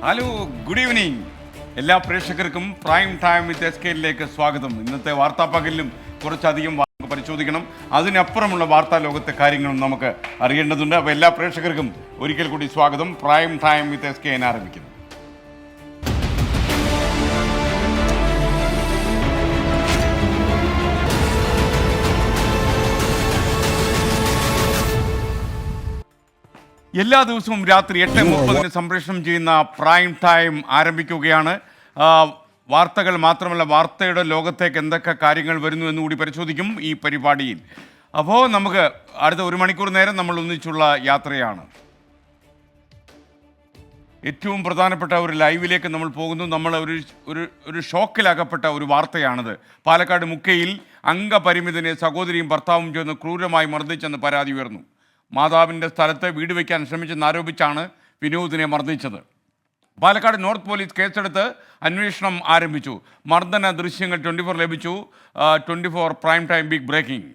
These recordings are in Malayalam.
Hello, good evening. എല്ലാ പ്രേക്ഷകർക്കും പ്രൈം ടൈം വിത്ത് SKയിലേക്ക് സ്വാഗതം. ഇന്നത്തെ വാർത്താ പകലിലും കുറച്ചധികം പരിശോധിക്കണം. അതിനപ്പുറമുള്ള വാർത്താ ലോകത്തെ കാര്യങ്ങളും നമുക്ക് അറിയേണ്ടതുണ്ട്. അപ്പോൾ എല്ലാ പ്രേക്ഷകർക്കും ഒരിക്കൽ കൂടി സ്വാഗതം. പ്രൈം ടൈം വിത്ത് SK ആരംഭിക്കുന്നു. എല്ലാ ദിവസവും രാത്രി 8:30 സംപ്രേഷണം ചെയ്യുന്ന പ്രൈം ടൈം ആരംഭിക്കുകയാണ്. വാർത്തകൾ മാത്രമല്ല, വാർത്തയുടെ ലോകത്തേക്ക് എന്തൊക്കെ കാര്യങ്ങൾ വരുന്നു എന്നുകൂടി പരിശോധിക്കും ഈ പരിപാടിയിൽ. അപ്പോൾ നമുക്ക് അടുത്ത 1 മണിക്കൂർ നേരം നമ്മൾ ഒന്നിച്ചുള്ള യാത്രയാണ്. ഏറ്റവും പ്രധാനപ്പെട്ട ഒരു ലൈവിലേക്ക് നമ്മൾ പോകുന്നു. നമ്മൾ ഒരു ഷോക്കിലകപ്പെട്ട ഒരു വാർത്തയാണിത്. പാലക്കാട് മുക്കയിൽ അംഗപരിമിതനെ സഹോദരിയും ഭർത്താവും ചേർന്ന് ക്രൂരമായി മർദ്ദിച്ചെന്ന് പരാതി ഉയർന്നു. മാതാവിൻ്റെ സ്ഥലത്ത് വീട് വയ്ക്കാൻ ശ്രമിച്ചെന്നാരോപിച്ചാണ് വിനോദിനെ മർദ്ദിച്ചത്. പാലക്കാട് നോർത്ത് പോലീസ് കേസെടുത്ത് അന്വേഷണം ആരംഭിച്ചു. മർദ്ദന ദൃശ്യങ്ങൾ 24 ലഭിച്ചു. 24 പ്രൈം ടൈം ബിഗ് ബ്രേക്കിംഗ്.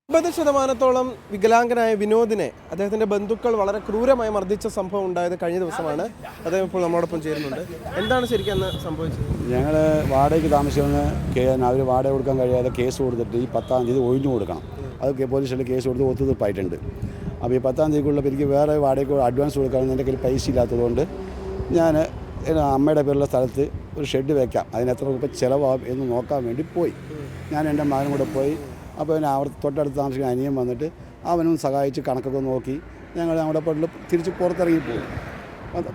50% വികലാംഗനായ വിനോദിനെ അദ്ദേഹത്തിന്റെ ബന്ധുക്കൾ വളരെ ക്രൂരമായി മർദ്ദിച്ച സംഭവം ഉണ്ടായത് കഴിഞ്ഞ ദിവസമാണ്. അദ്ദേഹം ഇപ്പോൾ നമ്മളോടൊപ്പം ചേരുന്നുണ്ട്. എന്താണ് ശരിക്കും അന്ന് സംഭവിച്ചത്? ഞങ്ങൾ വാടകയ്ക്ക് താമസിക്കുന്ന അവർ വാടക കൊടുക്കാൻ കഴിയാതെ കേസ് കൊടുത്തിട്ട് ഈ 10-ാം തീയതി ഒഴിഞ്ഞു കൊടുക്കണം. അത് പോലീസ് സ്റ്റേഷനിൽ കേസ് കൊടുത്ത് ഒത്തുതീർപ്പായിട്ടുണ്ട്. അപ്പോൾ ഈ 10-ാം തീയതിക്കുള്ള എനിക്ക് വേറെ വാടകയ്ക്ക് അഡ്വാൻസ് കൊടുക്കാമെന്ന് എൻ്റെ കയ്യിൽ പൈസ ഇല്ലാത്തതുകൊണ്ട് ഞാൻ അമ്മയുടെ പേരുള്ള സ്ഥലത്ത് ഒരു ഷെഡ് വയ്ക്കാം, അതിന് എത്ര രൂപ ചിലവാകും എന്ന് നോക്കാൻ വേണ്ടി പോയി. ഞാൻ എൻ്റെ മകനും കൂടെ പോയി. അപ്പോൾ പിന്നെ അവിടെ തൊട്ടടുത്ത് താമസിക്കുന്ന അനിയൻ വന്നിട്ട് അവനും സഹായിച്ച് കണക്കൊക്കെ നോക്കി ഞങ്ങൾ നമ്മുടെ വീട്ടിൽ തിരിച്ച് പുറത്തിറങ്ങിപ്പോയി.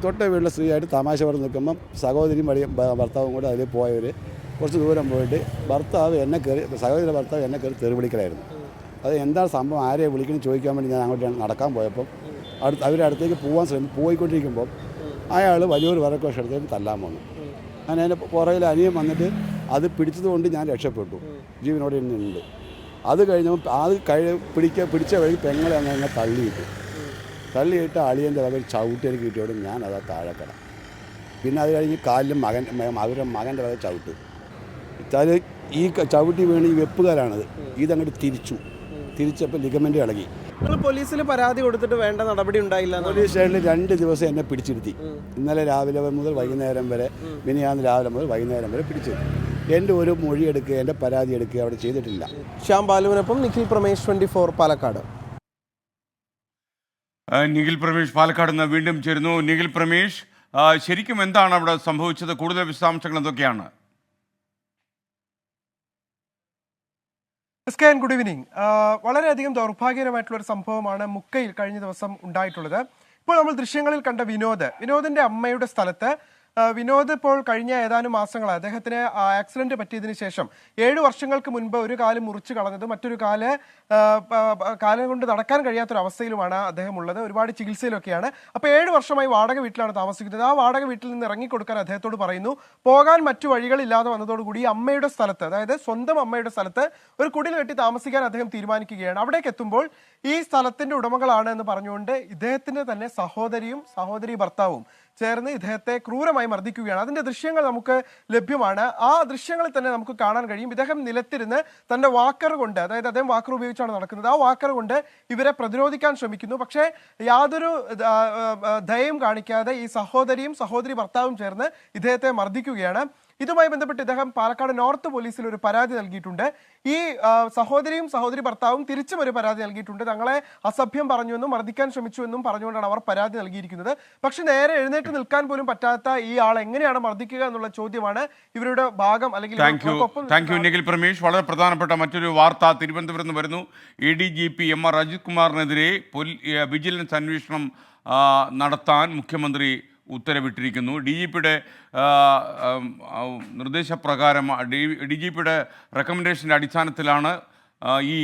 തൊട്ട വീട്ടിലെ സ്ത്രീയായിട്ട് തമാശ പറഞ്ഞ് നിൽക്കുമ്പം സഹോദരിയും ഭർത്താവും കൂടെ അതിൽ പോയവർ കുറച്ച് ദൂരം പോയിട്ട് സഹോദരിയുടെ ഭർത്താവ് എന്നെ കയറി തെറി വിളിക്കലായിരുന്നു. അത് എന്താണ് സംഭവം, ആരെയെ വിളിക്കണം ചോദിക്കാൻ വേണ്ടി ഞാൻ അങ്ങോട്ട് നടക്കാൻ പോയപ്പം അവരുടെ അടുത്തേക്ക് പോയിക്കൊണ്ടിരിക്കുമ്പോൾ അയാൾ വലിയൊരു വരക്കോഷം എടുത്തേക്ക് തല്ലാൻ വന്നു. ഞാൻ അതിൻ്റെ പുറകിൽ അനിയൻ വന്നിട്ട് അത് പിടിച്ചതുകൊണ്ട് ഞാൻ രക്ഷപ്പെട്ടു, ജീവനോടെ ഉണ്ട്. അത് കഴിഞ്ഞപ്പോൾ പിടിച്ച വഴി പെങ്ങളെ അങ്ങനെ തള്ളിയിട്ട് അളിയൻ്റെ വക ചവിട്ടി എനിക്ക് കിട്ടിയോടും ഞാൻ അതാ താഴെക്കട. പിന്നെ അത് കഴിഞ്ഞ് കാലിലും അവരുടെ മകൻ്റെ വക ചവിട്ട് ഈ ചവിട്ടി വീണ് ഈ വെപ്പുകാരാണത്. ഇതങ്ങോട്ട് തിരിച്ചപ്പോൾ ലിഗമെൻ്റ് ഇളകി. പോലീസിൽ പരാതി കൊടുത്തിട്ട് വേണ്ട നടപടി ഉണ്ടായില്ല. പോലീസ് സ്റ്റേഷനിൽ 2 ദിവസം എന്നെ പിടിച്ചിരുത്തി. ഇന്നലെ രാവിലെ മുതൽ വൈകുന്നേരം വരെ, മിനിയാന്ന് രാവിലെ മുതൽ വൈകുന്നേരം വരെ പിടിച്ചിരുത്തി. എൻ്റെ ഒരു മൊഴി എടുക്കുക, എൻ്റെ പരാതി എടുക്കുക അവിടെ ചെയ്തിട്ടില്ല. ശ്യാം ബാലുവിനൊപ്പം നിഖിൽ പ്രമേഷ്, 24 പാലക്കാട്. നിഖിൽ പ്രമേഷ് പാലക്കാട് നിന്ന് വീണ്ടും ചേരുന്നു. നിഖിൽ പ്രമേഷ്, ശരിക്കും എന്താണ് അവിടെ സംഭവിച്ചത്? കൂടുതൽ വിശദാംശങ്ങൾ എന്തൊക്കെയാണ്? Good evening. വളരെയധികം ദൗർഭാഗ്യകരമായിട്ടുള്ള ഒരു സംഭവമാണ് മുക്കയിൽ കഴിഞ്ഞ ദിവസം ഉണ്ടായിട്ടുള്ളത്. ഇപ്പോൾ നമ്മൾ ദൃശ്യങ്ങളിൽ കണ്ട വിനോദിന്റെ അമ്മയുടെ സ്ഥലത്ത് വിനോദ് ഇപ്പോൾ കഴിഞ്ഞ ഏതാനും മാസങ്ങളായി അദ്ദേഹത്തിന് ആക്സിഡന്റ് പറ്റിയതിനു ശേഷം 7 വർഷങ്ങൾക്ക് മുൻപ് ഒരു കാല് മുറിച്ച് കളഞ്ഞത്, മറ്റൊരു കാലം കൊണ്ട് നടക്കാൻ കഴിയാത്തൊരവസ്ഥയിലുമാണ് അദ്ദേഹം ഉള്ളത്. ഒരുപാട് ചികിത്സയിലൊക്കെയാണ്. അപ്പോൾ 7 വർഷമായി വാടക വീട്ടിലാണ് താമസിക്കുന്നത്. ആ വാടക വീട്ടിൽ നിന്ന് ഇറങ്ങിക്കൊടുക്കാൻ അദ്ദേഹത്തോട് പറയുന്നു. പോകാൻ മറ്റു വഴികളില്ലാതെ വന്നതോടുകൂടി അമ്മയുടെ സ്ഥലത്ത്, അതായത് സ്വന്തം അമ്മയുടെ സ്ഥലത്ത് ഒരു കുടിൽ കെട്ടി താമസിക്കാൻ അദ്ദേഹം തീരുമാനിക്കുകയാണ്. അവിടേക്ക് എത്തുമ്പോൾ ഈ സ്ഥലത്തിന്റെ ഉടമകളാണ് എന്ന് പറഞ്ഞുകൊണ്ട് ഇദ്ദേഹത്തിന്റെ തന്നെ സഹോദരി ഭർത്താവും ചേർന്ന് ഇദ്ദേഹത്തെ ക്രൂരമായി മർദ്ദിക്കുകയാണ്. അതിന്റെ ദൃശ്യങ്ങൾ നമുക്ക് ലഭ്യമാണ്. ആ ദൃശ്യങ്ങളിൽ തന്നെ നമുക്ക് കാണാൻ കഴിയും. ഇദ്ദേഹം നിലത്തിരുന്ന് തന്റെ വാക്കർ കൊണ്ട്, അതായത് അദ്ദേഹം വാക്കർ ഉപയോഗിച്ചാണ് നടക്കുന്നത്, ആ വാക്കർ കൊണ്ട് ഇവരെ പ്രതിരോധിക്കാൻ ശ്രമിക്കുന്നു. പക്ഷേ യാതൊരു ദയയും കാണിക്കാതെ ഈ സഹോദരി ഭർത്താവും ചേർന്ന് ഇദ്ദേഹത്തെ മർദ്ദിക്കുകയാണ്. ഇതുമായി ബന്ധപ്പെട്ട് ഇദ്ദേഹം പാലക്കാട് നോർത്ത് പോലീസിൽ ഒരു പരാതി നൽകിയിട്ടുണ്ട്. ഈ സഹോദരി ഭർത്താവും തിരിച്ചും ഒരു പരാതി നൽകിയിട്ടുണ്ട്. തങ്ങളെ അസഭ്യം പറഞ്ഞുവെന്നും മർദ്ദിക്കാൻ ശ്രമിച്ചുവെന്നും പറഞ്ഞുകൊണ്ടാണ് അവർ പരാതി നൽകിയിരിക്കുന്നത്. പക്ഷെ നേരെ എഴുന്നേറ്റ് നിൽക്കാൻ പോലും പറ്റാത്ത ഈ ആൾ എങ്ങനെയാണ് മർദ്ദിക്കുക എന്നുള്ള ചോദ്യമാണ് ഇവരുടെ ഭാഗം. അല്ലെങ്കിൽ താങ്ക് യു നിഖിൽ പ്രമേഷ്. വളരെ പ്രധാനപ്പെട്ട മറ്റൊരു വാർത്ത തിരുവനന്തപുരത്ത് നിന്ന് വരുന്നു. ADGP MR അജിത് കുമാറിനെതിരെ വിജിലൻസ് അന്വേഷണം നടത്താൻ മുഖ്യമന്ത്രി ഉത്തരവിട്ടിരിക്കുന്നു. DGPയുടെ നിർദ്ദേശപ്രകാരം DGPയുടെ റെക്കമെൻഡേഷൻ്റെ അടിസ്ഥാനത്തിലാണ് ഈ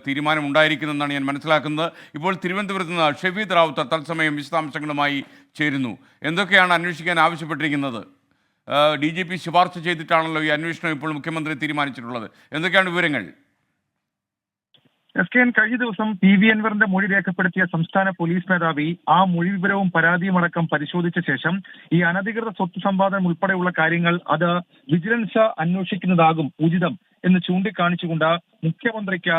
തീരുമാനം ഉണ്ടായിരിക്കുന്നതെന്നാണ് ഞാൻ മനസ്സിലാക്കുന്നത്. ഇപ്പോൾ തിരുവനന്തപുരത്ത് നിന്ന് ഷെഫീദ് റാവുത്തർ തത്സമയം വിശദാംശങ്ങളുമായി ചേരുന്നു. എന്തൊക്കെയാണ് അന്വേഷിക്കാൻ ആവശ്യപ്പെട്ടിരിക്കുന്നത്? DGP ശുപാർശ ചെയ്തിട്ടാണല്ലോ ഈ അന്വേഷണം ഇപ്പോൾ മുഖ്യമന്ത്രി തീരുമാനിച്ചിട്ടുള്ളത്. എന്തൊക്കെയാണ് വിവരങ്ങൾ? SKN കഴിഞ്ഞ ദിവസം PV അൻവറിന്റെ മൊഴി രേഖപ്പെടുത്തിയ സംസ്ഥാന പോലീസ് മേധാവി ആ മൊഴി വിവരവും പരാതിയും അടക്കം പരിശോധിച്ച ശേഷം ഈ അനധികൃത സ്വത്ത് സമ്പാദനം ഉൾപ്പെടെയുള്ള കാര്യങ്ങൾ അത് വിജിലൻസ് അന്വേഷിക്കുന്നതാകും ഉചിതം എന്ന് ചൂണ്ടിക്കാണിച്ചുകൊണ്ട് മുഖ്യമന്ത്രിക്ക്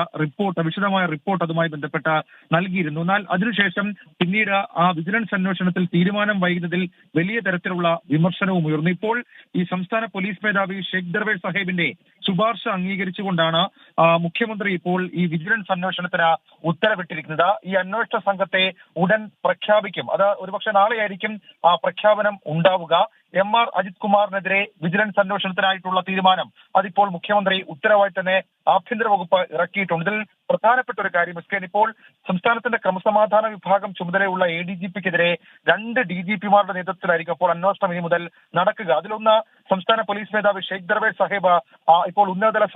വിശദമായ റിപ്പോർട്ട് അതുമായി ബന്ധപ്പെട്ട് നൽകിയിരുന്നു. എന്നാൽ അതിനുശേഷം പിന്നീട് ആ വിജിലൻസ് അന്വേഷണത്തിൽ തീരുമാനം വൈകുന്നതിൽ വലിയ തരത്തിലുള്ള വിമർശനവും ഉയർന്നു. ഇപ്പോൾ ഈ സംസ്ഥാന പോലീസ് മേധാവി ഷെയ്ഖ് ദർവേഷ് സാഹിബിന്റെ ശുപാർശ അംഗീകരിച്ചുകൊണ്ടാണ് മുഖ്യമന്ത്രി ഇപ്പോൾ ഈ വിജിലൻസ് അന്വേഷണത്തിന് ഉത്തരവിട്ടിരിക്കുന്നത്. ഈ അന്വേഷണ സംഘത്തെ ഉടൻ പ്രഖ്യാപിക്കും. അത് ഒരുപക്ഷെ നാളെയായിരിക്കും ആ പ്രഖ്യാപനം ഉണ്ടാവുക. എം.ആർ. അജിത് കുമാറിനെതിരെ വിജിലൻസ് അന്വേഷണത്തിനായിട്ടുള്ള തീരുമാനം അതിപ്പോൾ മുഖ്യമന്ത്രി ഉത്തരവായി തന്നെ ആഭ്യന്തര വകുപ്പ് ഇറക്കിയിട്ടുണ്ട്. ഇതിൽ പ്രധാനപ്പെട്ട ഒരു കാര്യം ഇപ്പോൾ സംസ്ഥാനത്തിന്റെ ക്രമസമാധാന വിഭാഗം ചുമതലയുള്ള ADGPക്കെതിരെ 2 DGPമാരുടെ നേതൃത്വത്തിലായിരിക്കും അപ്പോൾ അന്വേഷണം ഇനി മുതൽ നടക്കുക. അതിലൊന്ന് സംസ്ഥാന പോലീസ് മേധാവി ഷെയ്ഖ് ദർവേഷ് സാഹിബ് ഇപ്പോൾ ഉന്നതതല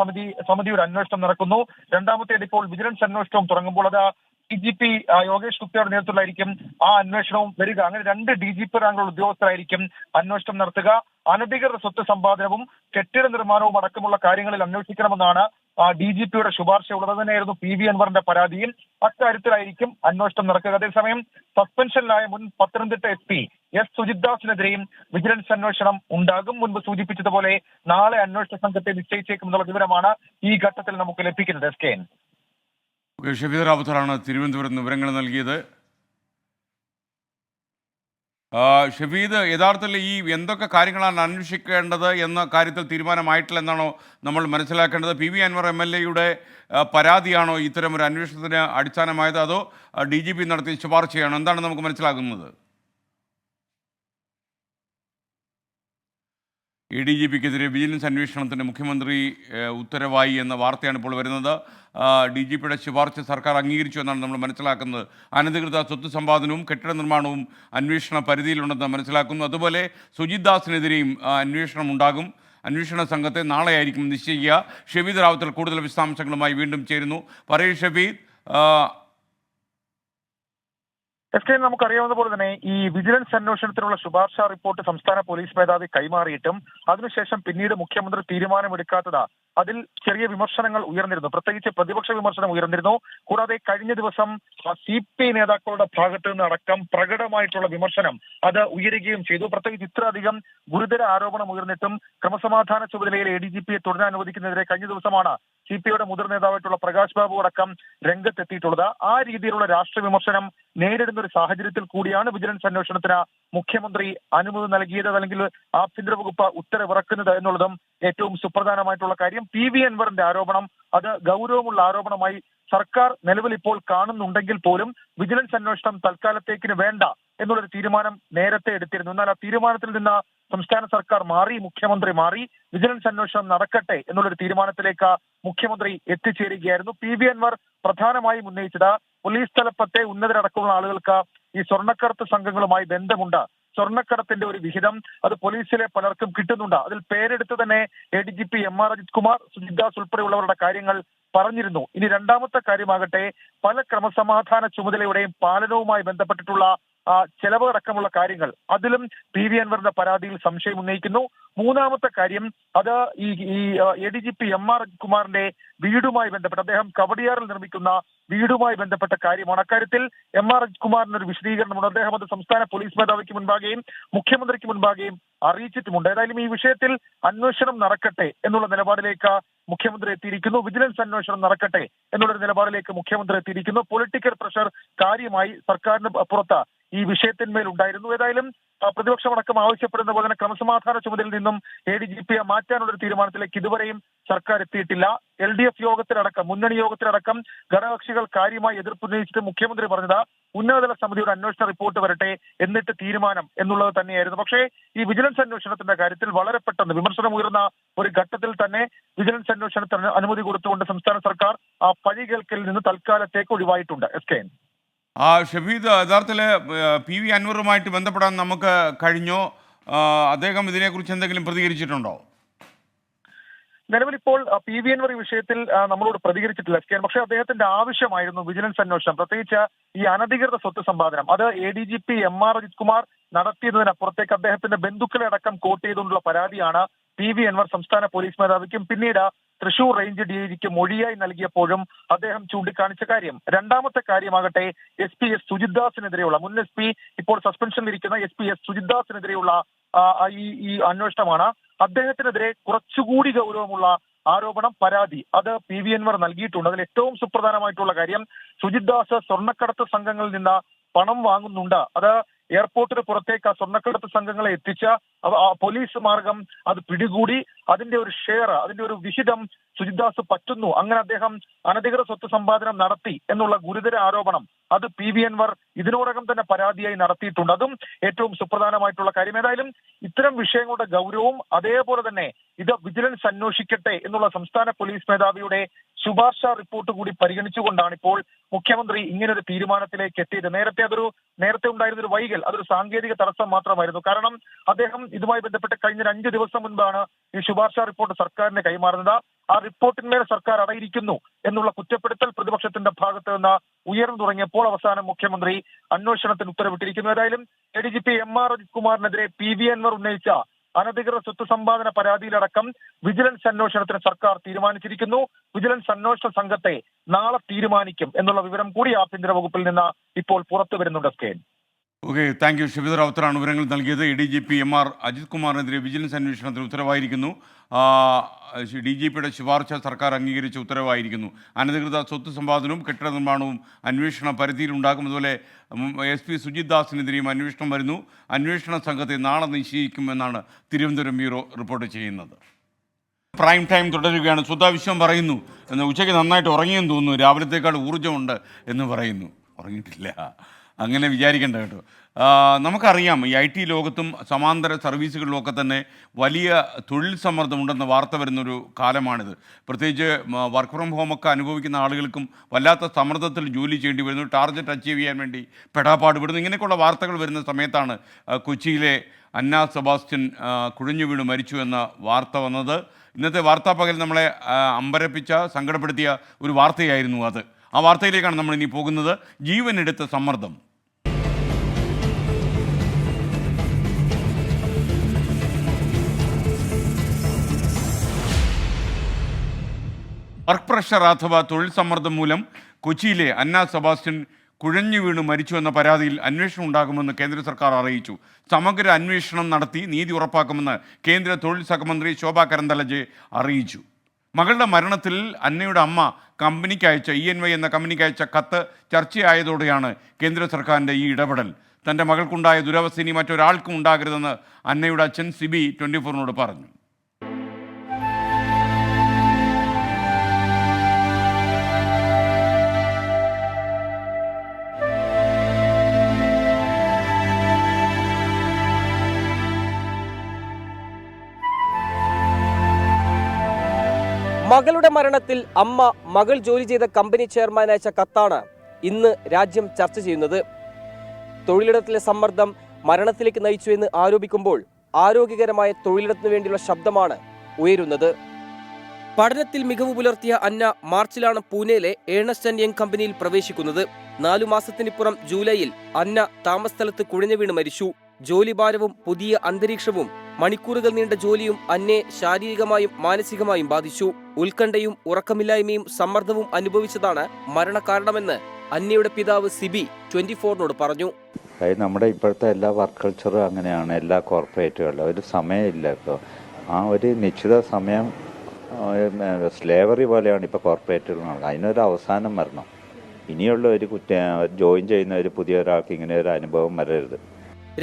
സമിതിയുടെ അന്വേഷണം നടക്കുന്നു. രണ്ടാമത്തേത് ഇപ്പോൾ വിജിലൻസ് അന്വേഷണവും തുടങ്ങുമ്പോൾ അത് DGP യോഗേഷ് ഗുപ്തയുടെ നേതൃത്വത്തിലായിരിക്കും ആ അന്വേഷണവും വരിക. അങ്ങനെ 2 DGP റാങ്കുള്ള ഉദ്യോഗസ്ഥരായിരിക്കും അന്വേഷണം നടത്തുക. അനധികൃത സ്വത്ത് സമ്പാദനവും കെട്ടിട നിർമ്മാണവും അടക്കമുള്ള കാര്യങ്ങളിൽ അന്വേഷിക്കണമെന്നാണ് DGPയുടെ ശുപാർശയുള്ളത്. തന്നെയായിരുന്നു PV അൻവറിന്റെ പരാതിയും. അക്കാര്യത്തിലായിരിക്കും അന്വേഷണം നടക്കുക. അതേസമയം സസ്പെൻഷനിലായ മുൻ പത്തനംതിട്ട SP S. സുജിത് ദാസിനെതിരെയും വിജിലൻസ് അന്വേഷണം ഉണ്ടാകും. മുൻപ് സൂചിപ്പിച്ചതുപോലെ നാളെ അന്വേഷണ സംഘത്തെ നിശ്ചയിച്ചേക്കുമെന്നുള്ള വിവരമാണ് ഈ ഘട്ടത്തിൽ നമുക്ക് ലഭിക്കുന്നത്. SKN ഷഫീദ് റാവുത്തറാണ് തിരുവനന്തപുരത്ത് വിവരങ്ങൾ നൽകിയത്. ഷഫീദ്, യഥാർത്ഥത്തിൽ ഈ എന്തൊക്കെ കാര്യങ്ങളാണ് അന്വേഷിക്കേണ്ടത് എന്ന കാര്യത്തിൽ തീരുമാനമായിട്ടില്ല എന്നാണോ നമ്മൾ മനസ്സിലാക്കേണ്ടത്? PV അൻവർ MLA പരാതിയാണോ ഇത്തരം ഒരു അന്വേഷണത്തിന് അടിസ്ഥാനമായത്, അതോ DGP നടത്തിയ ശുപാർശയാണോ? എന്താണ് നമുക്ക് മനസ്സിലാകുന്നത്? ADGPക്കെതിരെ വിജിലൻസ് അന്വേഷണത്തിന് മുഖ്യമന്ത്രി ഉത്തരവായി എന്ന വാർത്തയാണ് ഇപ്പോൾ വരുന്നത്. DGPയുടെ ശുപാർശ സർക്കാർ അംഗീകരിച്ചു എന്നാണ് നമ്മൾ മനസ്സിലാക്കുന്നത്. അനധികൃത സ്വത്ത് സമ്പാദനവും കെട്ടിട നിർമ്മാണവും അന്വേഷണ പരിധിയിലുണ്ടെന്ന് മനസ്സിലാക്കുന്നു. അതുപോലെ സുജിത് ദാസിനെതിരെയും അന്വേഷണം ഉണ്ടാകും. അന്വേഷണ സംഘത്തെ നാളെയായിരിക്കും നിശ്ചയിക്കുക. ഷഫീദ് റാവുത്തർ കൂടുതൽ വിശദാംശങ്ങളുമായി വീണ്ടും ചേരുന്നു. പറയൂ ഷഫീദ്. SKN നമുക്കറിയാവുന്ന പോലെ തന്നെ ഈ വിജിലൻസ് അന്വേഷണത്തിനുള്ള ശുപാർശ റിപ്പോർട്ട് സംസ്ഥാന പോലീസ് മേധാവി കൈമാറിയിട്ടും അതിനുശേഷം പിന്നീട് മുഖ്യമന്ത്രി തീരുമാനമെടുക്കാത്തത് അതിൽ ചെറിയ വിമർശനങ്ങൾ ഉയർന്നിരുന്നു. പ്രത്യേകിച്ച് പ്രതിപക്ഷ വിമർശനം ഉയർന്നിരുന്നു. കൂടാതെ കഴിഞ്ഞ ദിവസം CPI നേതാക്കളുടെ ഭാഗത്ത് നിന്ന് അടക്കം പ്രകടമായിട്ടുള്ള വിമർശനം അത് ഉയരുകയും ചെയ്തു. പ്രത്യേകിച്ച് ഇത്രയധികം ഗുരുതര ആരോപണം ഉയർന്നിട്ടും ക്രമസമാധാന ചുമതലയിൽ ADGPയെ തുടരാൻ അനുവദിക്കുന്നതിനെതിരെ കഴിഞ്ഞ ദിവസമാണ് CPIയുടെ മുതിർന്ന നേതാവായിട്ടുള്ള പ്രകാശ് ബാബു അടക്കം രംഗത്തെത്തിയിട്ടുള്ളത്. ആ രീതിയിലുള്ള രാഷ്ട്രീയ വിമർശനം നേരിടുന്ന ഒരു സാഹചര്യത്തിൽ കൂടിയാണ് വിജിലൻസ് അന്വേഷണത്തിന് മുഖ്യമന്ത്രി അനുമതി നൽകിയത്, അല്ലെങ്കിൽ ആഭ്യന്തര വകുപ്പ് ഉത്തരവിറക്കുന്നത് എന്നുള്ളതും ഏറ്റവും സുപ്രധാനമായിട്ടുള്ള കാര്യം. PV അൻവറിന്റെ ആരോപണം അത് ഗൗരവമുള്ള ആരോപണമായി സർക്കാർ നിലവിൽ ഇപ്പോൾ കാണുന്നുണ്ടെങ്കിൽ പോലും വിജിലൻസ് അന്വേഷണം തൽക്കാലത്തേക്കിന് വേണ്ട എന്നുള്ളൊരു തീരുമാനം നേരത്തെ എടുത്തിരുന്നു. എന്നാൽ ആ തീരുമാനത്തിൽ നിന്ന് സംസ്ഥാന സർക്കാർ മാറി, മുഖ്യമന്ത്രി മാറി, വിജിലൻസ് അന്വേഷണം നടക്കട്ടെ എന്നുള്ളൊരു തീരുമാനത്തിലേക്ക് മുഖ്യമന്ത്രി എത്തിച്ചേരുകയായിരുന്നു. PV അൻവർ പ്രധാനമായും ഉന്നയിച്ചത് പോലീസ് തലപ്പത്തെ ഉന്നതരടക്കമുള്ള ആളുകൾക്ക് ഈ സ്വർണ്ണക്കടത്ത് സംഘങ്ങളുമായി ബന്ധമുണ്ട്. സ്വർണ്ണക്കടത്തിന്റെ ഒരു വിഹിതം അത് പോലീസിലെ പലർക്കും കിട്ടുന്നുണ്ട്. അതിൽ പേരെടുത്ത് തന്നെ ADGP M.R. അജിത് കുമാർ, സുജിത് ദാസ് ഉൾപ്പെടെയുള്ളവരുടെ കാര്യങ്ങൾ പറഞ്ഞിരുന്നു. ഇനി രണ്ടാമത്തെ കാര്യമാകട്ടെ പല ക്രമസമാധാന ചുമതലയുടെയും പാലനവുമായി ബന്ധപ്പെട്ടിട്ടുള്ള ചെലവ് അടക്കമുള്ള കാര്യങ്ങൾ അതിലും PV അൻവറിന്റെ പരാതിയിൽ സംശയം ഉന്നയിക്കുന്നു. മൂന്നാമത്തെ കാര്യം അത് ഈ ADGP M.R. അജിത് കുമാറിന്റെ വീടുമായി ബന്ധപ്പെട്ട് അദ്ദേഹം കവടിയാറിൽ നിർമ്മിക്കുന്ന വീടുമായി ബന്ധപ്പെട്ട കാര്യമാണ്. അക്കാര്യത്തിൽ M.R. അജിത് കുമാറിന് ഒരു വിശദീകരണമുണ്ട്. അദ്ദേഹം അത് സംസ്ഥാന പോലീസ് മേധാവിക്ക് മുൻപാകെയും മുഖ്യമന്ത്രിക്ക് മുൻപാകെയും അറിയിച്ചിട്ടുമുണ്ട്. ഏതായാലും ഈ വിഷയത്തിൽ അന്വേഷണം നടക്കട്ടെ എന്നുള്ള നിലപാടിലേക്ക് മുഖ്യമന്ത്രി എത്തിയിരിക്കുന്നു. വിജിലൻസ് അന്വേഷണം നടക്കട്ടെ എന്നുള്ളൊരു നിലപാടിലേക്ക് മുഖ്യമന്ത്രി എത്തിയിരിക്കുന്നു. പൊളിറ്റിക്കൽ പ്രഷർ കാര്യമായി സർക്കാരിന് പുറത്ത് ഈ വിഷയത്തിന്മേൽ ഉണ്ടായിരുന്നു. ഏതായാലും പ്രതിപക്ഷമടക്കം ആവശ്യപ്പെടുന്ന പോലെ തന്നെ ക്രമസമാധാന ചുമതലയിൽ നിന്നും ADGPയെ മാറ്റാനുള്ളൊരു തീരുമാനത്തിലേക്ക് ഇതുവരെയും സർക്കാർ എത്തിയിട്ടില്ല. LDF യോഗത്തിലടക്കം മുന്നണി യോഗത്തിലടക്കം ഘടകകക്ഷികൾ കാര്യമായി എതിർപ്പുന്നയിച്ചിട്ട് മുഖ്യമന്ത്രി പറഞ്ഞത് ഉന്നതതല സമിതിയുടെ അന്വേഷണ റിപ്പോർട്ട് വരട്ടെ എന്നിട്ട് തീരുമാനം എന്നുള്ളത് തന്നെയായിരുന്നു. പക്ഷേ ഈ വിജിലൻസ് അന്വേഷണത്തിന്റെ കാര്യത്തിൽ വളരെ പെട്ടെന്ന് വിമർശനം ഉയർന്ന ഒരു ഘട്ടത്തിൽ തന്നെ വിജിലൻസ് അന്വേഷണത്തിന് അനുമതി കൊടുത്തുകൊണ്ട് സംസ്ഥാന സർക്കാർ ആ പഴി കേൾക്കലിൽ നിന്ന് തൽക്കാലത്തേക്ക് ഒഴിവായിട്ടുണ്ട്. SKN ഷഫീദ്, യഥാർത്ഥത്തിൽ PV അൻവറുമായിട്ട് ബന്ധപ്പെടാൻ നമുക്ക് കഴിഞ്ഞോ? അദ്ദേഹം ഇതിനെക്കുറിച്ച് എന്തെങ്കിലും പ്രതികരിച്ചിട്ടുണ്ടോ? നിലവിൽ ഇപ്പോൾ PV അൻവർ ഈ വിഷയത്തിൽ നമ്മളോട് പ്രതികരിച്ചിട്ടില്ല SKN. പക്ഷേ അദ്ദേഹത്തിന്റെ ആവശ്യമായിരുന്നു വിജിലൻസ് അന്വേഷണം, പ്രത്യേകിച്ച് ഈ അനധികൃത സ്വത്ത് സമ്പാദനം അത് ADGP M.R. അജിത് കുമാർ നടത്തിയതിനപ്പുറത്തേക്ക് അദ്ദേഹത്തിന്റെ ബന്ധുക്കളെ അടക്കം കോട്ട് ചെയ്തുകൊണ്ടുള്ള പരാതിയാണ് PV അൻവർ സംസ്ഥാന പോലീസ് മേധാവിക്കും പിന്നീട് തൃശൂർ റേഞ്ച് DIGക്ക് മൊഴിയായി നൽകിയപ്പോഴും അദ്ദേഹം ചൂണ്ടിക്കാണിച്ച കാര്യം. രണ്ടാമത്തെ കാര്യമാകട്ടെ SP S. സുജിത് ദാസിനെതിരെയുള്ള മുൻ SP ഇപ്പോൾ സസ്പെൻഷനിലിരിക്കുന്ന SP S. സുജിത് ദാസിനെതിരെയുള്ള ഈ അന്വേഷണമാണ്. അദ്ദേഹത്തിനെതിരെ കുറച്ചുകൂടി ഗൗരവമുള്ള ആരോപണം, പരാതി അത് PV അൻവർ നൽകിയിട്ടുണ്ട്. അതിൽ ഏറ്റവും സുപ്രധാനമായിട്ടുള്ള കാര്യം സുജിത് ദാസ് സ്വർണ്ണക്കടത്ത് സംഘങ്ങളിൽ നിന്ന് പണം വാങ്ങുന്നുണ്ട്. അത് എയർപോർട്ടിന് പുറത്തേക്ക് ആ സ്വർണ്ണക്കടത്ത് സംഘങ്ങളെ എത്തിച്ച പോലീസ് മാർഗം അത് പിടികൂടി അതിന്റെ ഒരു ഷെയർ, അതിന്റെ ഒരു വിഹിതം സുജിത് ദാസ് പറ്റുന്നു. അങ്ങനെ അദ്ദേഹം അനധികൃത സ്വത്ത് സമ്പാദനം നടത്തി എന്നുള്ള ഗുരുതര ആരോപണം അത് PV അൻവർ ഇതിനോടകം തന്നെ പരാതിയായി നടത്തിയിട്ടുണ്ട്. അതും ഏറ്റവും സുപ്രധാനമായിട്ടുള്ള കാര്യം. ഏതായാലും ഇത്തരം വിഷയങ്ങളുടെ ഗൗരവവും അതേപോലെ തന്നെ ഇത് വിജിലൻസ് അന്വേഷിക്കട്ടെ എന്നുള്ള സംസ്ഥാന പോലീസ് മേധാവിയുടെ ശുപാർശ റിപ്പോർട്ട് കൂടി പരിഗണിച്ചുകൊണ്ടാണ് ഇപ്പോൾ മുഖ്യമന്ത്രി ഇങ്ങനൊരു തീരുമാനത്തിലേക്ക് എത്തിയത്. നേരത്തെ ഉണ്ടായിരുന്ന ഒരു വൈകൽ അതൊരു സാങ്കേതിക തടസ്സം മാത്രമായിരുന്നു. കാരണം അദ്ദേഹം ഇതുമായി ബന്ധപ്പെട്ട് കഴിഞ്ഞ 5 ദിവസം മുൻപാണ് ഈ ശുപാർശ റിപ്പോർട്ട് സർക്കാരിന് കൈമാറുന്നത്. ആ റിപ്പോർട്ടിന്മേൽ സർക്കാർ അടയിരിക്കുന്നു എന്നുള്ള കുറ്റപ്പെടുത്തൽ പ്രതിപക്ഷത്തിന്റെ ഭാഗത്ത് നിന്ന് ഉയർന്നു തുടങ്ങിയപ്പോൾ അവസാനം മുഖ്യമന്ത്രി അന്വേഷണത്തിന് ഉത്തരവിട്ടിരിക്കുന്നു. ഏതായാലും ADGP MR Ajith കുമാറിനെതിരെ PV Anwar ഉന്നയിച്ച അനധികൃത സ്വത്ത് സമ്പാദന പരാതിയിലടക്കം വിജിലൻസ് അന്വേഷണത്തിന് സർക്കാർ തീരുമാനിച്ചിരിക്കുന്നു. വിജിലൻസ് അന്വേഷണ സംഘത്തെ നാളെ തീരുമാനിക്കും എന്നുള്ള വിവരം കൂടി ആഭ്യന്തര വകുപ്പിൽ നിന്ന് ഇപ്പോൾ പുറത്തു വരുന്നുണ്ട്. സ്കെയിൻ. Okay, thank you. ഷബീദ് റാവുത്തറാണ് വിവരങ്ങൾ നൽകിയത്. ADGP MR അജിത് കുമാറിനെതിരെ വിജിലൻസ് അന്വേഷണത്തിന് ഉത്തരവായിരിക്കുന്നു. DGPയുടെ ശുപാർശ സർക്കാർ അംഗീകരിച്ച ഉത്തരവായിരിക്കുന്നു. അനധികൃത സ്വത്ത് സമ്പാദനവും കെട്ടിട നിർമ്മാണവും അന്വേഷണ പരിധിയിലുണ്ടാകും. അതുപോലെ SP സുജിത് ദാസിനെതിരെയും അന്വേഷണം വരുന്നു. അന്വേഷണ സംഘത്തെ നാളെ നിശ്ചയിക്കുമെന്നാണ് തിരുവനന്തപുരം ബ്യൂറോ റിപ്പോർട്ട് ചെയ്യുന്നത്. പ്രൈം ടൈം തുടരുകയാണ്. സുധാ വിശ്വം പറയുന്നു ഉച്ചയ്ക്ക് നന്നായിട്ട് ഉറങ്ങിയെന്ന് തോന്നുന്നു, രാവിലത്തേക്കാൾ ഊർജ്ജമുണ്ട് എന്ന് പറയുന്നു. ഉറങ്ങിയിട്ടില്ല, അങ്ങനെ വിചാരിക്കേണ്ട കേട്ടോ. നമുക്കറിയാം ഈ IT ലോകത്തും സമാന്തര സർവീസുകളിലുമൊക്കെ തന്നെ വലിയ തൊഴിൽ സമ്മർദ്ദമുണ്ടെന്ന വാർത്ത വരുന്നൊരു കാലമാണിത്. പ്രത്യേകിച്ച് വർക്ക് ഫ്രം ഹോമൊക്കെ അനുഭവിക്കുന്ന ആളുകൾക്കും വല്ലാത്ത സമ്മർദ്ദത്തിൽ ജോലി ചെയ്യേണ്ടി വരുന്നു, ടാർഗറ്റ് അച്ചീവ് ചെയ്യാൻ വേണ്ടി പെടാപ്പാട് വിടുന്നു. ഇങ്ങനെയൊക്കെയുള്ള വാർത്തകൾ വരുന്ന സമയത്താണ് കൊച്ചിയിലെ അന്ന സെബാസ്റ്റ്യൻ കുഴഞ്ഞു വീണ് മരിച്ചു എന്ന വാർത്ത വന്നത്. ഇന്നത്തെ വാർത്താ പകൽ നമ്മളെ അമ്പരപ്പിച്ച, സങ്കടപ്പെടുത്തിയ ഒരു വാർത്തയായിരുന്നു അത്. ആ വാർത്തയിലേക്കാണ് നമ്മൾ ഇനി പോകുന്നത്. ജീവനെടുത്ത സമ്മർദ്ദം. വർക്ക് പ്രഷർ അഥവാ തൊഴിൽ സമ്മർദ്ദം മൂലം കൊച്ചിയിലെ അന്ന സെബാസ്റ്റ്യൻ കുഴഞ്ഞു വീണ് മരിച്ചു എന്ന പരാതിയിൽ അന്വേഷണം ഉണ്ടാകുമെന്ന് കേന്ദ്ര സർക്കാർ അറിയിച്ചു. സമഗ്ര അന്വേഷണം നടത്തി നീതി ഉറപ്പാക്കുമെന്ന് കേന്ദ്ര തൊഴിൽ സഹമന്ത്രി ശോഭാ കരന്തലജെ അറിയിച്ചു. മകളുടെ മരണത്തിൽ അന്നയുടെ അമ്മ കമ്പനിക്ക് അയച്ച ENY എന്ന കമ്പനിക്ക് അയച്ച കത്ത് ചർച്ചയായതോടെയാണ് കേന്ദ്ര സർക്കാരിൻ്റെ ഈ ഇടപെടൽ. തൻ്റെ മകൾക്കുണ്ടായ ദുരവസ്ഥ ഇനി മറ്റൊരാൾക്കും ഉണ്ടാകരുതെന്ന് അന്നയുടെ അച്ഛൻ സിബി 24നോട് പറഞ്ഞു. മകളുടെ മരണത്തിൽ അമ്മ മകൾ ജോലി ചെയ്ത കമ്പനി ചെയർമാൻ അയച്ച കത്താണ് ഇന്ന് രാജ്യം ചർച്ച ചെയ്യുന്നത്. തൊഴിലിടത്തിലെ സമ്മർദ്ദം മരണത്തിലേക്ക് നയിച്ചു എന്ന് ആരോപിക്കുമ്പോൾ ആരോഗ്യകരമായ തൊഴിലിടത്തിനു വേണ്ടിയുള്ള ശബ്ദമാണ് ഉയരുന്നത്. പഠനത്തിൽ മികവ് പുലർത്തിയ അന്ന മാർച്ചിലാണ് പൂനെയിലെ ഏണസ്റ്റ് ആൻഡ് യങ് കമ്പനിയിൽ പ്രവേശിക്കുന്നത്. 4 മാസത്തിനിപ്പുറം ജൂലൈയിൽ അന്ന താമസസ്ഥലത്ത് കുഴഞ്ഞു വീണ് മരിച്ചു. ജോലിഭാരവും പുതിയ അന്തരീക്ഷവും മണിക്കൂറുകൾ നീണ്ട ജോലിയും അന്നയെ ശാരീരികമായും മാനസികമായും ബാധിച്ചു. ഉത്കണ്ഠയും ഉറക്കമില്ലായ്മയും സമ്മർദ്ദവും അനുഭവിച്ചതാണ് മരണകാരണമെന്ന് അന്നയുടെ പിതാവ് സിബി 24നോട് പറഞ്ഞു. നമ്മുടെ ഇപ്പോഴത്തെ എല്ലാ വർക്ക് കൾച്ചറും അങ്ങനെയാണ്. എല്ലാ കോർപ്പറേറ്റുകളിലും ഒരു സമയമില്ല. ഇപ്പോൾ ആ ഒരു നിശ്ചിത സമയം സ്ലേവറി പോലെയാണ് ഇപ്പോൾ കോർപ്പറേറ്റുകൾ. അതിനൊരു അവസാനം വരണം. ഇനിയുള്ള ഒരു ജോയിൻ ചെയ്യുന്ന ഒരു പുതിയ ഒരാൾക്ക് ഇങ്ങനെ ഒരു അനുഭവം വരരുത്.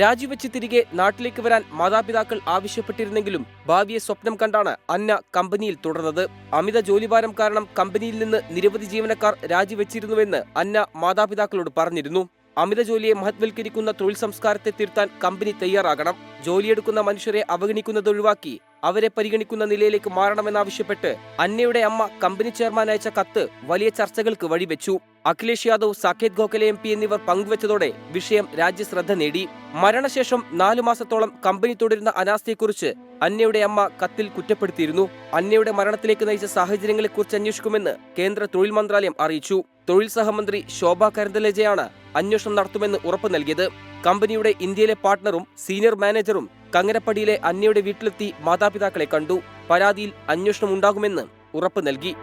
രാജിവെച്ച് തിരികെ നാട്ടിലേക്ക് വരാൻ മാതാപിതാക്കൾ ആവശ്യപ്പെട്ടിരുന്നെങ്കിലും ഭാവിയെ സ്വപ്നം കണ്ടാണ് അന്ന കമ്പനിയിൽ തുടർന്നത്. അമിത ജോലിഭാരം കാരണം കമ്പനിയിൽ നിന്ന് നിരവധി ജീവനക്കാർ രാജിവെച്ചിരുന്നുവെന്ന് അന്ന മാതാപിതാക്കളോട് പറഞ്ഞിരുന്നു. അമിത ജോലിയെ മഹത്വൽക്കരിക്കുന്ന തൊഴിൽ സംസ്കാരത്തെ തിരുത്താൻ കമ്പനി തയ്യാറാകണം. ജോലിയെടുക്കുന്ന മനുഷ്യരെ അവഗണിക്കുന്നത് ഒഴിവാക്കി അവരെ പരിഗണിക്കുന്ന നിലയിലേക്ക് മാറണമെന്നാവശ്യപ്പെട്ട് അന്നയുടെ അമ്മ കമ്പനി ചെയർമാൻ അയച്ച കത്ത് വലിയ ചർച്ചകൾക്ക് വഴിവെച്ചു. അഖിലേഷ് യാദവ്, സാകേത് ഗോഖലെ MP എന്നിവർ പങ്കുവച്ചതോടെ വിഷയം രാജ്യശ്രദ്ധ നേടി. മരണശേഷം 4 മാസത്തോളം കമ്പനി തുടരുന്ന അനാസ്ഥയെക്കുറിച്ച് അന്നയുടെ അമ്മ കത്തിൽ കുറ്റപ്പെടുത്തിയിരുന്നു. അന്നയുടെ മരണത്തിലേക്ക് നയിച്ച സാഹചര്യങ്ങളെക്കുറിച്ച് അന്വേഷിക്കുമെന്ന് കേന്ദ്ര തൊഴിൽ മന്ത്രാലയം അറിയിച്ചു. തൊഴിൽ സഹമന്ത്രി ശോഭാ കരന്തലജെയാണ് അന്വേഷണം നടത്തുമെന്ന് ഉറപ്പ് നൽകിയത്. കമ്പനിയുടെ ഇന്ത്യയിലെ പാർട്ണറും സീനിയർ മാനേജറും കങ്ങരപ്പടിയിലെ അന്നയുടെ വീട്ടിലെത്തി മാതാപിതാക്കളെ കണ്ടു. പരാതിയിൽ അന്വേഷണം ഉണ്ടാകുമെന്ന് ഉറപ്പ് നൽകി.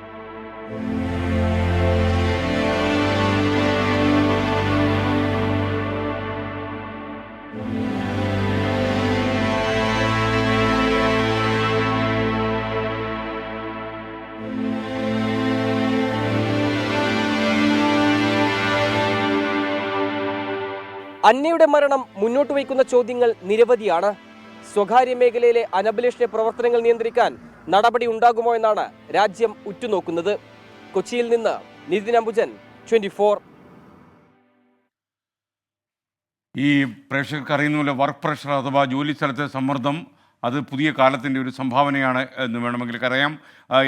അന്നയുടെ മരണം മുന്നോട്ട് വയ്ക്കുന്ന ചോദ്യങ്ങൾ നിരവധിയാണ്. സ്വകാര്യ മേഖലയിലെ അനഭിലഷണ പ്രവർത്തനങ്ങൾ നിയന്ത്രിക്കാൻ നടപടി ഉണ്ടാകുമോ എന്നാണ് രാജ്യം ഉറ്റുനോക്കുന്നത്. കൊച്ചിയിൽ നിന്ന് നിതിൻ അംബുജൻ, 24. ഈ പ്രേക്ഷകർക്ക് അറിയുന്ന പോലെ വർക്ക് പ്രഷർ അഥവാ ജോലി സ്ഥലത്തെ സമ്മർദ്ദം അത് പുതിയ കാലത്തിൻ്റെ ഒരു സംഭാവനയാണ് എന്ന് വേണമെങ്കിൽ പറയാം.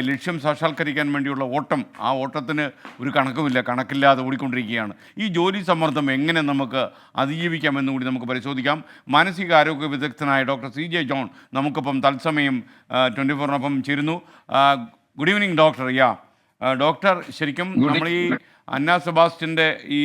ലക്ഷ്യം സാക്ഷാത്കരിക്കാൻ വേണ്ടിയുള്ള ഓട്ടം, ആ ഓട്ടത്തിന് ഒരു കണക്കുമില്ല, കണക്കില്ലാതെ ഓടിക്കൊണ്ടിരിക്കുകയാണ്. ഈ ജോലി സമ്മർദ്ദം എങ്ങനെ നമുക്ക് അതിജീവിക്കാമെന്ന് കൂടി നമുക്ക് പരിശോധിക്കാം. മാനസികാരോഗ്യ വിദഗ്ധനായ ഡോക്ടർ CJ ജോൺ നമുക്കിപ്പം തത്സമയം 24-നൊപ്പം ചേരുന്നു. Good evening doctor. ഡോക്ടർ, ശരിക്കും നമ്മൾ ഈ അന്ന സെബാസ്റ്റ്യൻ്റെ ഈ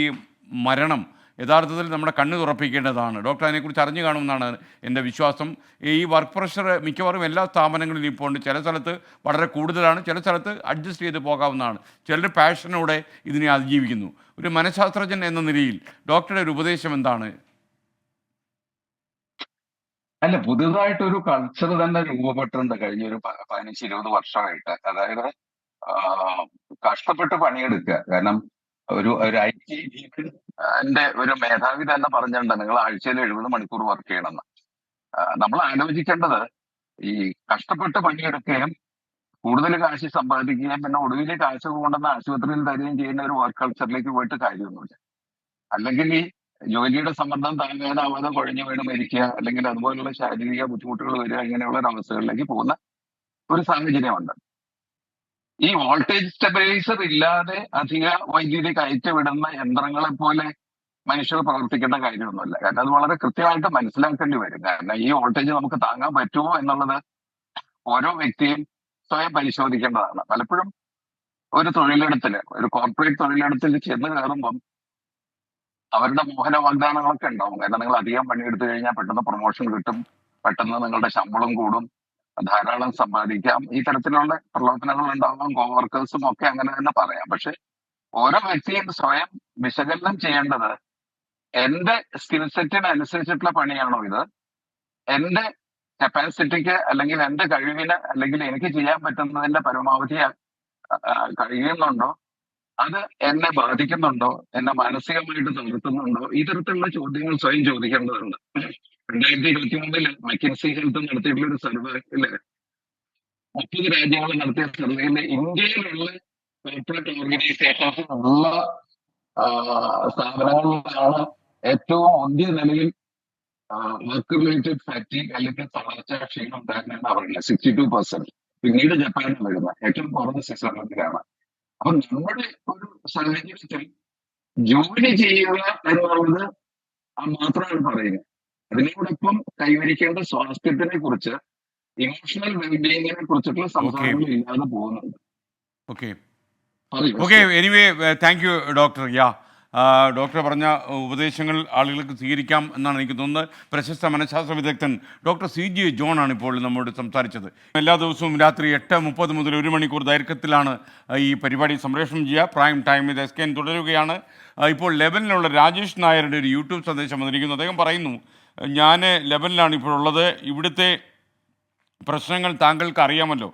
മരണം യഥാർത്ഥത്തിൽ നമ്മുടെ കണ്ണ് തുറപ്പിക്കേണ്ടതാണ്. ഡോക്ടർ അതിനെക്കുറിച്ച് അറിഞ്ഞു കാണുമെന്നാണ് എൻ്റെ വിശ്വാസം. ഈ വർക്ക് പ്രഷർ മിക്കവാറും എല്ലാ സ്ഥാപനങ്ങളിലും ഇപ്പോൾ ഉണ്ട്. ചില സ്ഥലത്ത് വളരെ കൂടുതലാണ്, ചില സ്ഥലത്ത് അഡ്ജസ്റ്റ് ചെയ്ത് പോകാവുന്നതാണ്. ചിലർ പാഷനോടെ ഇതിനെ അതിജീവിക്കുന്നു. ഒരു മനഃശാസ്ത്രജ്ഞൻ എന്ന നിലയിൽ ഡോക്ടറുടെ ഒരു ഉപദേശം എന്താണ്? അല്ല, പുതുതായിട്ടൊരു കൾച്ചർ തന്നെ രൂപപ്പെട്ടിട്ടുണ്ട് കഴിഞ്ഞ ഒരു 15-20 വർഷമായിട്ട്. അതായത് കഷ്ടപ്പെട്ട് പണിയെടുക്കുക. കാരണം ഒരു IT ടീമിന്റെ ഒരു മേധാവി തന്നെ പറഞ്ഞിട്ടുണ്ട്, നിങ്ങൾ ആഴ്ചയിൽ 70 മണിക്കൂർ വർക്ക് ചെയ്യണമെന്ന്. നമ്മൾ ആലോചിക്കേണ്ടത് ഈ കഷ്ടപ്പെട്ട് പണിയെടുക്കുകയും കൂടുതൽ കാശ് സമ്പാദിക്കുകയും പിന്നെ ഒടുവിൽ കാശ് കൊണ്ടുവന്ന് ആശുപത്രിയിൽ തരികയും ചെയ്യുന്ന ഒരു വർക്ക് കൾച്ചറിലേക്ക് പോയിട്ട് കാര്യമൊന്നുമില്ല. അല്ലെങ്കിൽ ഈ ജോലിയുടെ സമ്മർദ്ദം താങ്ങാനാവാതെ കുഴഞ്ഞു വീണ് മരിക്കുക, അല്ലെങ്കിൽ അതുപോലുള്ള ശാരീരിക ബുദ്ധിമുട്ടുകൾ വരിക, ഇങ്ങനെയുള്ള അവസ്ഥകളിലേക്ക് പോകുന്ന ഒരു സാഹചര്യമുണ്ട്. ഈ വോൾട്ടേജ് സ്റ്റെബിലൈസർ ഇല്ലാതെ അധിക വൈദ്യുതി കയറ്റിവിടുന്ന യന്ത്രങ്ങളെ പോലെ മനുഷ്യർ പ്രവർത്തിക്കേണ്ട കാര്യമൊന്നുമില്ല. കാരണം അത് വളരെ കൃത്യമായിട്ട് മനസ്സിലാക്കേണ്ടി വരും. കാരണം ഈ വോൾട്ടേജ് നമുക്ക് താങ്ങാൻ പറ്റുമോ എന്നുള്ളത് ഓരോ വ്യക്തിയും സ്വയം പരിശോധിക്കേണ്ടതാണ്. പലപ്പോഴും ഒരു തൊഴിലിടത്തില്, ഒരു കോർപ്പറേറ്റ് തൊഴിലിടത്തിൽ ചെന്ന് കയറുമ്പം അവരുടെ മോഹന വാഗ്ദാനങ്ങളൊക്കെ ഉണ്ടാവും. കാരണം നിങ്ങൾ അധികം പണിയെടുത്തു കഴിഞ്ഞാൽ പെട്ടെന്ന് പ്രൊമോഷൻ കിട്ടും, പെട്ടെന്ന് നിങ്ങളുടെ ശമ്പളം കൂടും, ധാരാളം സമ്പാദിക്കാം, ഈ തരത്തിലുള്ള പ്രലോഭനങ്ങൾ ഉണ്ടാവാം. കോവർക്കേഴ്സും ഒക്കെ അങ്ങനെ തന്നെ പറയാം. പക്ഷെ ഓരോ വ്യക്തിയും സ്വയം വിശകലനം ചെയ്യേണ്ടത്, എന്റെ സ്കിൽ സെറ്റിനനുസരിച്ചിട്ടുള്ള പണിയാണോ ഇത്, എന്റെ കപ്പാസിറ്റിക്ക് അല്ലെങ്കിൽ എന്റെ കഴിവിന് അല്ലെങ്കിൽ എനിക്ക് ചെയ്യാൻ പറ്റുന്നതിന്റെ പരമാവധി കഴിയുന്നുണ്ടോ, അത് എന്നെ ബാധിക്കുന്നുണ്ടോ, എന്നെ മാനസികമായിട്ട് തളർത്തുന്നുണ്ടോ, ഈ തരത്തിലുള്ള ചോദ്യങ്ങൾ സ്വയം ചോദിക്കേണ്ടതുണ്ട്. 2023 മെക്കിൻസി ഹെൽത്ത് നടത്തിയിട്ടുള്ള ഒരു സർവേയില് 30 രാജ്യങ്ങൾ നടത്തിയ സർവേയില് ഇന്ത്യയിലുള്ള കോർപ്പറേറ്റ് ഓർഗനൈസേഷൻസ് ഉള്ള സ്ഥാപനങ്ങളിലാണ് ഏറ്റവും മുന്തിയ നിലയിൽ വർക്ക് റിലേറ്റഡ് ഫാറ്റിക് അല്ലെങ്കിൽ തളർച്ച ക്ഷീണം ഉണ്ടാകുന്നതാണ് പറയുന്നത്. 62%. പിന്നീട് ജപ്പാനിൽ വരുന്നത് ഏറ്റവും കുറഞ്ഞ സ്വിറ്റ്സർലൻഡിലാണ്. അപ്പൊ നമ്മുടെ ഒരു സാഹചര്യത്തിൽ ജോലി ചെയ്യുക എന്നുള്ളത് മാത്രമാണ് പറയുന്നത്. അതിനോടൊപ്പം കൈവരിക്കേണ്ട സ്വാസ്ഥ്യത്തിനെ കുറിച്ച്, ഇമോഷണൽ വെൽബീയിങ്ങിനെ കുറിച്ചിട്ടുള്ള സംസാരങ്ങൾ ഇല്ലാതെ പോകുന്നുണ്ട്. Okay anyway thank you doctor. Doctor പറഞ്ഞ ഉപദേശങ്ങൾ ആളുകൾക്ക് സ്വീകരിക്കാം എന്നാണ് എനിക്ക് തോന്നുന്നത്. പ്രശസ്ത മനഃശാസ്ത്ര വിദഗ്ധൻ ഡോക്ടർ CJ ജോൺ ആണ് ഇപ്പോൾ നമ്മോട് സംസാരിച്ചത്. എല്ലാ ദിവസവും രാത്രി 8:30 മുതൽ 1 മണിക്കൂർ ദൈർഘ്യത്തിലാണ് ഈ പരിപാടി സംപ്രേഷണം ചെയ്യുക. പ്രൈം ടൈം ഇത് SKN തുടരുകയാണ്. ഇപ്പോൾ ലെബനിലുള്ള രാജേഷ് നായരുടെ ഒരു യൂട്യൂബ് സന്ദേശം വന്നിരിക്കുന്നു. അദ്ദേഹം പറയുന്നു, ഞാൻ ലെബനിലാണ് ഇപ്പോഴുള്ളത്. ഇവിടുത്തെ പ്രശ്നങ്ങൾ താങ്കൾക്ക് അറിയാമല്ലോ.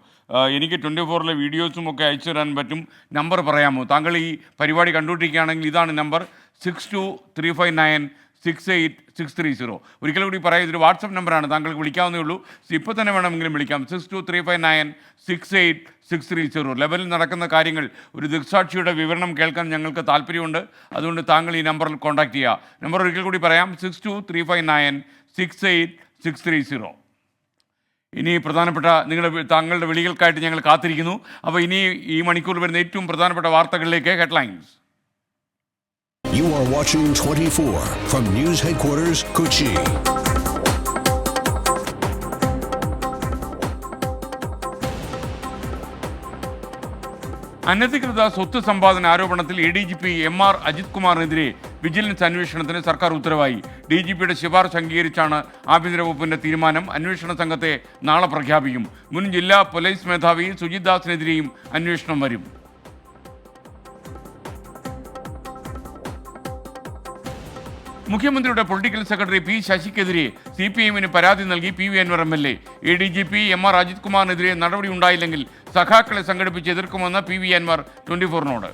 എനിക്ക് 24-ലെ വീഡിയോസും ഒക്കെ അയച്ചു തരാൻ പറ്റും. നമ്പർ പറയാമോ? താങ്കൾ ഈ പരിപാടി കണ്ടുകൊണ്ടിരിക്കുകയാണെങ്കിൽ ഇതാണ് നമ്പർ, 6235968630. ഒരിക്കൽ കൂടി പറയാം, ഇതൊരു വാട്സപ്പ് നമ്പറാണ്, താങ്കൾക്ക് വിളിക്കാവുന്നേ ഉള്ളൂ. ഇപ്പോൾ തന്നെ വേണമെങ്കിലും വിളിക്കാം, 6235968630. ലെബനിൽ നടക്കുന്ന കാര്യങ്ങൾ, ഒരു ദൃക്സാക്ഷിയുടെ വിവരണം കേൾക്കാൻ ഞങ്ങൾക്ക് താല്പര്യമുണ്ട്. അതുകൊണ്ട് താങ്കൾ ഈ നമ്പറിൽ കോൺടാക്ട് ചെയ്യുക. നമ്പർ ഒരിക്കൽ കൂടി പറയാം, 6235968630. ഇനി പ്രധാനപ്പെട്ട താങ്കളുടെ വിളികൾക്കായിട്ട് ഞങ്ങൾ കാത്തിരിക്കുന്നു. അപ്പോൾ ഇനി ഈ മണിക്കൂർ വരുന്ന ഏറ്റവും പ്രധാനപ്പെട്ട വാർത്തകളിലേക്ക് headlines. You are watching 24 from News Headquarters, Kochi. അനധികൃത സ്വത്ത് സമ്പാദന ആരോപണത്തിൽ ADGP MR അജിത് കുമാറിനെതിരെ വിജിലൻസ് അന്വേഷണത്തിന് സർക്കാർ ഉത്തരവായി. DGPയുടെ ശുപാർശ അംഗീകരിച്ചാണ് ആഭ്യന്തര വകുപ്പിന്റെ തീരുമാനം. അന്വേഷണ സംഘത്തെ നാളെ പ്രഖ്യാപിക്കും. മുൻ ജില്ലാ പോലീസ് മേധാവി സുജിത് ദാസിനെതിരെയും അന്വേഷണം വരും. മുഖ്യമന്ത്രിയുടെ പൊളിറ്റിക്കൽ സെക്രട്ടറി P. ശശിക്കെതിരെ CPIM-ന് പരാതി നൽകി PV Anwar MLA. ADGP MR Ajith കുമാറിനെതിരെ നടപടി ഉണ്ടായില്ലെങ്കിൽ സഖാക്കളെ സംഘടിപ്പിച്ച് എതിർക്കുമെന്ന് PV അൻവർ 24-നോട്.